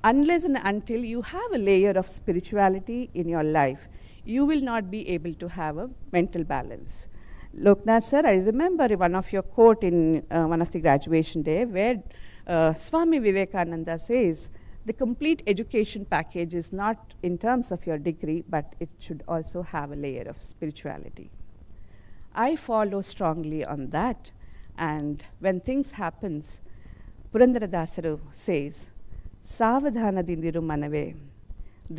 Unless and until you have a layer of spirituality in your life, you will not be able to have a mental balance. Loknath sir, I remember one of your quote in one of the graduation day where Swami Vivekananda says, the complete education package is not in terms of your degree, but it should also have a layer of spirituality. I follow strongly on that, and when things happens, Purandaradasaru says, Savadhanaದಿಂದಿರು ಮನವೇ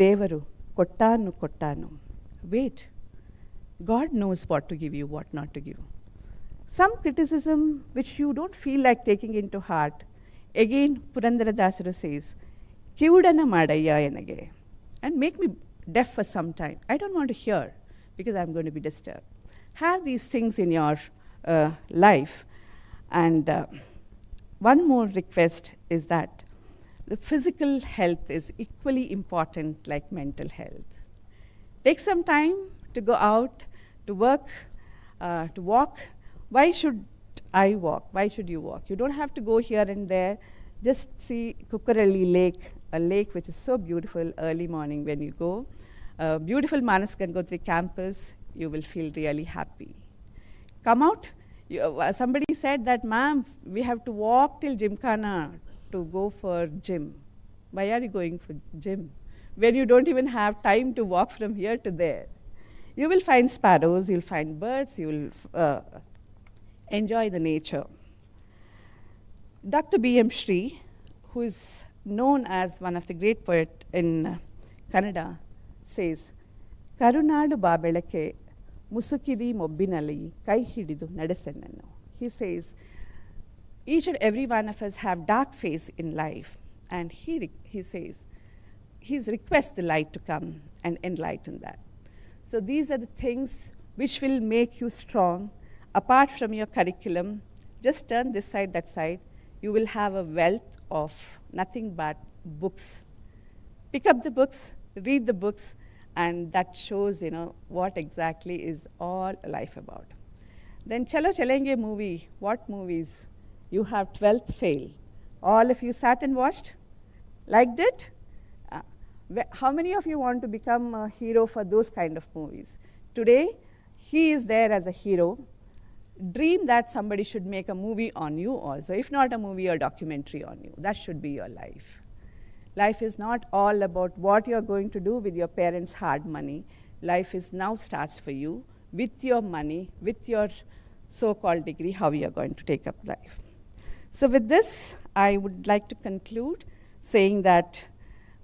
ದೇವರು ಕೊಟ್ಟಾನು. Wait, God knows what to give you, what not to give. Some criticism which you don't feel like taking into heart, again Purandaradasaru says, Kivudana madayya enage, and make me deaf for some time. I don't want to hear because I'm going to be disturbed. Have these things in your life. And one more request is that the physical health is equally important like mental health. Take some time to go out, to work, to walk. Why should I walk? Why should you walk? You don't have to go here and there. Just see Cordially Lake, a lake which is so beautiful early morning when you go. Beautiful Manas Gangotri campus, you will feel really happy. Come out. Somebody said that, ma'am, we have to walk till Gymkhana to go for gym. Why are you going for gym when you don't even have time to walk from here to there? You will find sparrows, you'll find birds, you will enjoy the nature. Dr. B.M. Shri, who is known as one of the great poets in Kannada, says, Karunadu Babelake Musukidi Mobbinali Kai Hididu Nadesennanu. He says, each and every one of us have dark phase in life, and he says, he requests the light to come and enlighten that. So these are the things which will make you strong. Apart from your curriculum, just turn this side, that side, you will have a wealth of nothing but books. Pick up the books, read the books, and that shows, what exactly is all life about. Then Chalo Chalenge movie, what movies? You have 12th fail. All of you sat and watched? Liked it? How many of you want to become a hero for those kind of movies? Today, he is there as a hero. Dream that somebody should make a movie on you also. If not a movie, a documentary on you. That should be your life. Life is not all about what you're going to do with your parents' hard money. Life is now starts for you with your money, with your so-called degree, how you are going to take up life. So with this, I would like to conclude saying that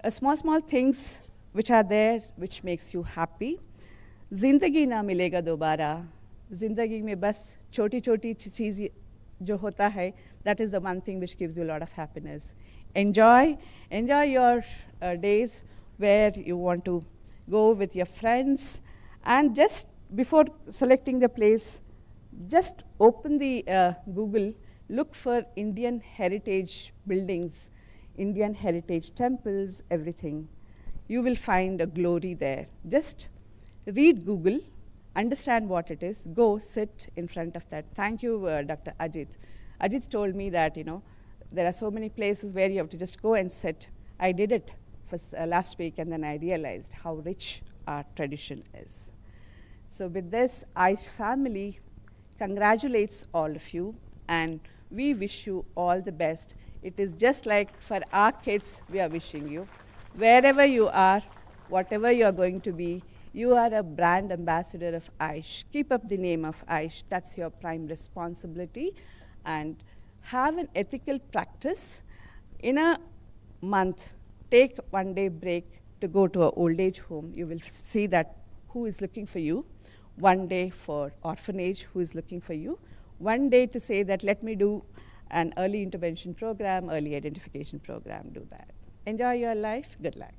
small things which are there, which makes you happy. Zindagi na milega dobara. Zindagi mein bas choti cheez jo hota hai, that is the one thing which gives you a lot of happiness. Enjoy your days where you want to go with your friends, and just before selecting the place, just open the Google, look for Indian heritage buildings, Indian heritage temples, everything. You will find a glory there. Just read Google, understand what it is, go sit in front of that. Thank you, Dr. Ajit. Ajit told me that, there are so many places where you have to just go and sit. I did it for last week, and then I realized how rich our tradition is. So with this, AIISH family congratulates all of you, and we wish you all the best. It is just like for our kids, we are wishing you. Wherever you are, whatever you are going to be, you are a brand ambassador of AIISH. Keep up the name of AIISH. That's your prime responsibility. And have an ethical practice. In a month, take 1 day break to go to an old age home. You will see that who is looking for you. 1 day for orphanage, who is looking for you. 1 day to say that let me do an early intervention program, early identification program, do that. Enjoy your life. Good luck.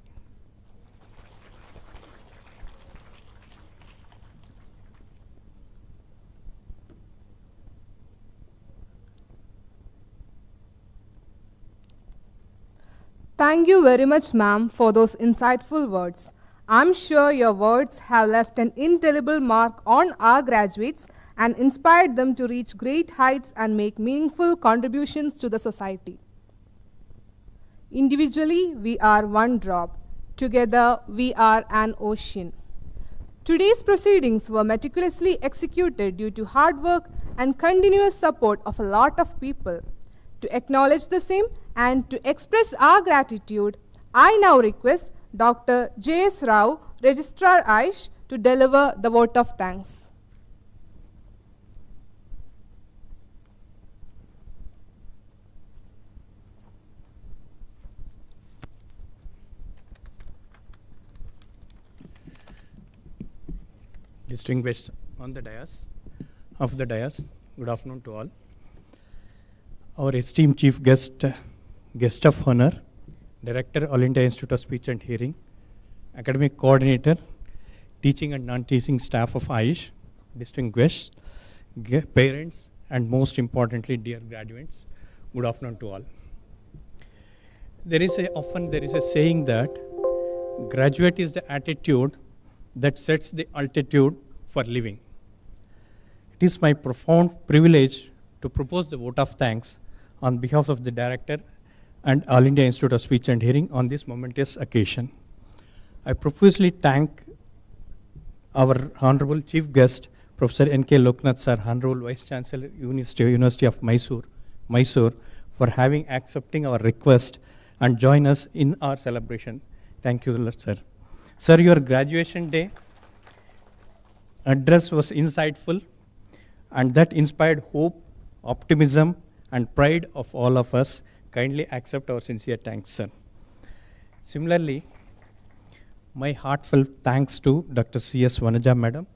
Thank you very much, ma'am, for those insightful words. I'm sure your words have left an indelible mark on our graduates and inspired them to reach great heights and make meaningful contributions to the society. Individually, we are one drop. Together, we are an ocean. Today's proceedings were meticulously executed due to hard work and continuous support of a lot of people. To acknowledge the same and to express our gratitude, I now request Dr. J.S. Rao, Registrar AIISH, to deliver the vote of thanks. Distinguished on the dais, good afternoon to all. Our esteemed chief guest of honor, Director, All India Institute of Speech and Hearing, Academic Coordinator, Teaching and Non-Teaching Staff of AIISH, distinguished parents, and most importantly, dear graduates, good afternoon to all. Often there is a saying that graduate is the attitude that sets the altitude for living. It is my profound privilege to propose the vote of thanks on behalf of the Director and All India Institute of Speech and Hearing on this momentous occasion. I profusely thank our Honorable Chief Guest, Professor N.K. Loknath Sir, Honorable Vice Chancellor, University of Mysuru, for accepting our request and join us in our celebration. Thank you, sir. Sir, your graduation day address was insightful, and that inspired hope, optimism, and pride of all of us. Kindly accept our sincere thanks, sir. Similarly, my heartfelt thanks to Dr. C.S. Vanaja Madam,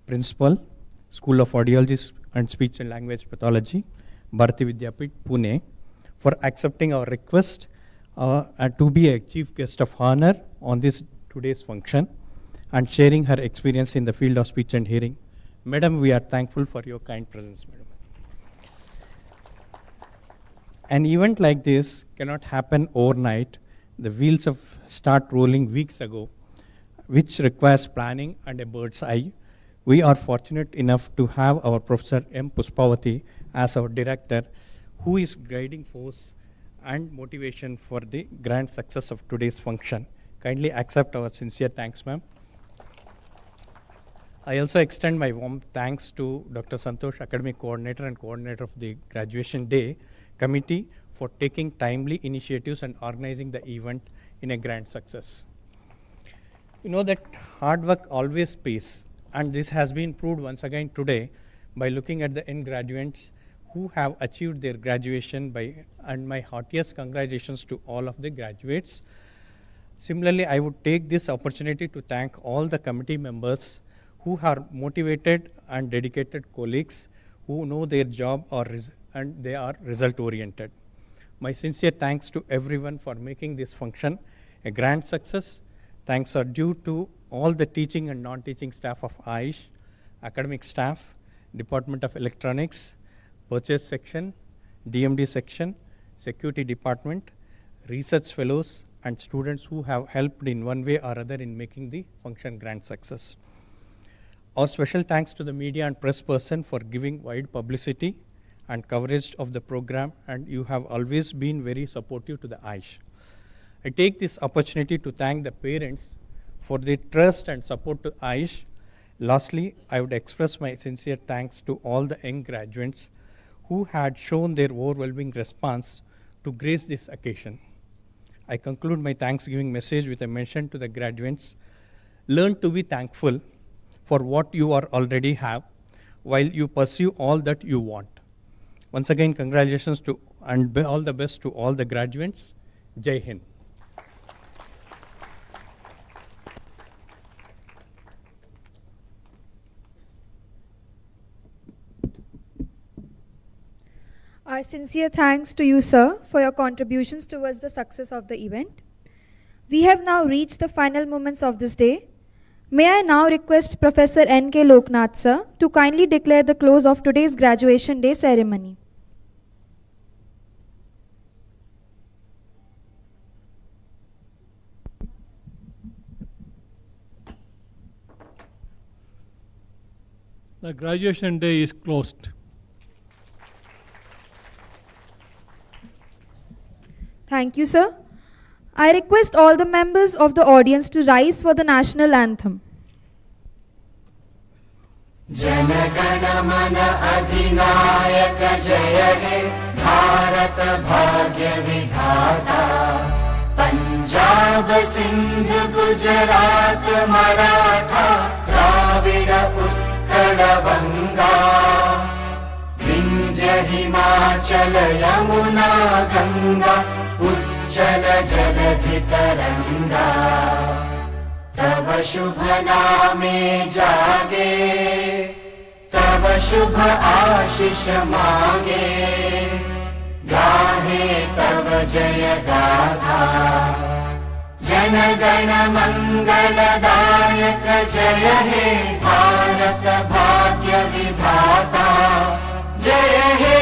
Principal, School of Audiology and Speech and Language Pathology, Bharati Vidyapit, Pune, for accepting our request to be a chief guest of honor on this today's function and sharing her experience in the field of speech and hearing. Madam, we are thankful for your kind presence, madam. An event like this cannot happen overnight. The wheels start rolling weeks ago, which requires planning and a bird's eye. We are fortunate enough to have our Professor M. Puspavati as our director, who is guiding force and motivation for the grand success of today's function. Kindly accept our sincere thanks, ma'am. I also extend my warm thanks to Dr. Santosh, Academic Coordinator and Coordinator of the Graduation Day Committee, for taking timely initiatives and organizing the event in a grand success. You know that hard work always pays, and this has been proved once again today by looking at the young graduates who have achieved their graduation and my heartiest congratulations to all of the graduates. Similarly, I would take this opportunity to thank all the committee members who are motivated and dedicated colleagues who know their job and they are result oriented. My sincere thanks to everyone for making this function a grand success. Thanks are due to all the teaching and non-teaching staff of AIISH, academic staff, Department of Electronics, Purchase Section, DMD Section, Security Department, research fellows, and students who have helped in one way or other in making the function grand success. Our special thanks to the media and press person for giving wide publicity and coverage of the program, and you have always been very supportive to the AIISH. I take this opportunity to thank the parents for their trust and support to AIISH. Lastly, I would express my sincere thanks to all the young graduates who had shown their overwhelming response to grace this occasion. I conclude my Thanksgiving message with a mention to the graduates: learn to be thankful for what you already have while you pursue all that you want. Once again, congratulations to and all the best to all the graduates. Jai Hind. Our sincere thanks to you, sir, for your contributions towards the success of the event. We have now reached the final moments of this day. May I now request Professor N.K. Loknath, sir, to kindly declare the close of today's graduation day ceremony. The graduation day is closed. Thank you, sir. I request all the members of the audience to rise for the national anthem. Janagana mana adhinayaka jaya he Bharat bhagya vidhata Punjab Sindh Gujarat Maratha Dravida Utkala Vanga Vindhya Himachal Yamuna Ganga उज्जल जलधि तरंगा तव शुभ नामे जागे तव शुभ आशीष मांगे गाहे तव जय गाथा जन गण मंगलदायक जय हे भारत भाग्य विधाता जय हे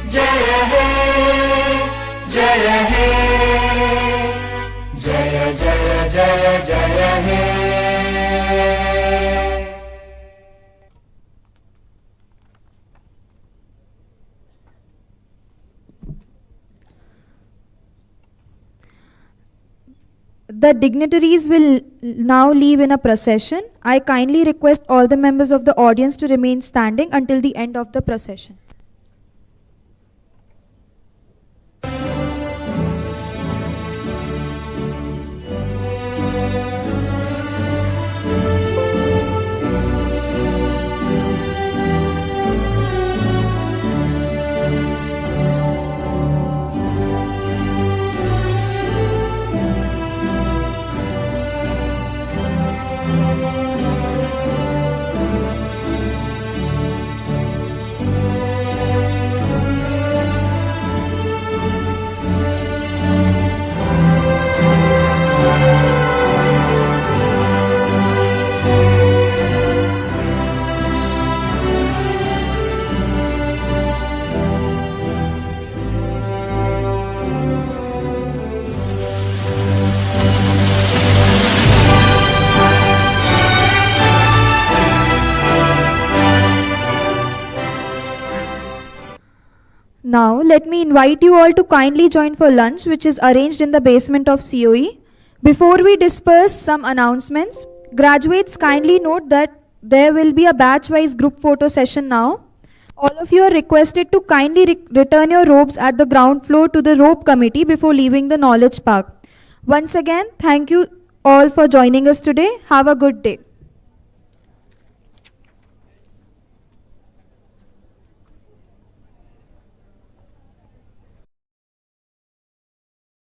जय हे जय हे जय जय जय जय हे The dignitaries will now leave in a procession. I kindly request all the members of the audience to remain standing until the end of the procession. Now, let me invite you all to kindly join for lunch, which is arranged in the basement of COE. Before we disperse, some announcements. Graduates, kindly note that there will be a batch-wise group photo session now. All of you are requested to kindly return your robes at the ground floor to the robe committee before leaving the Knowledge Park. Once again, thank you all for joining us today. Have a good day.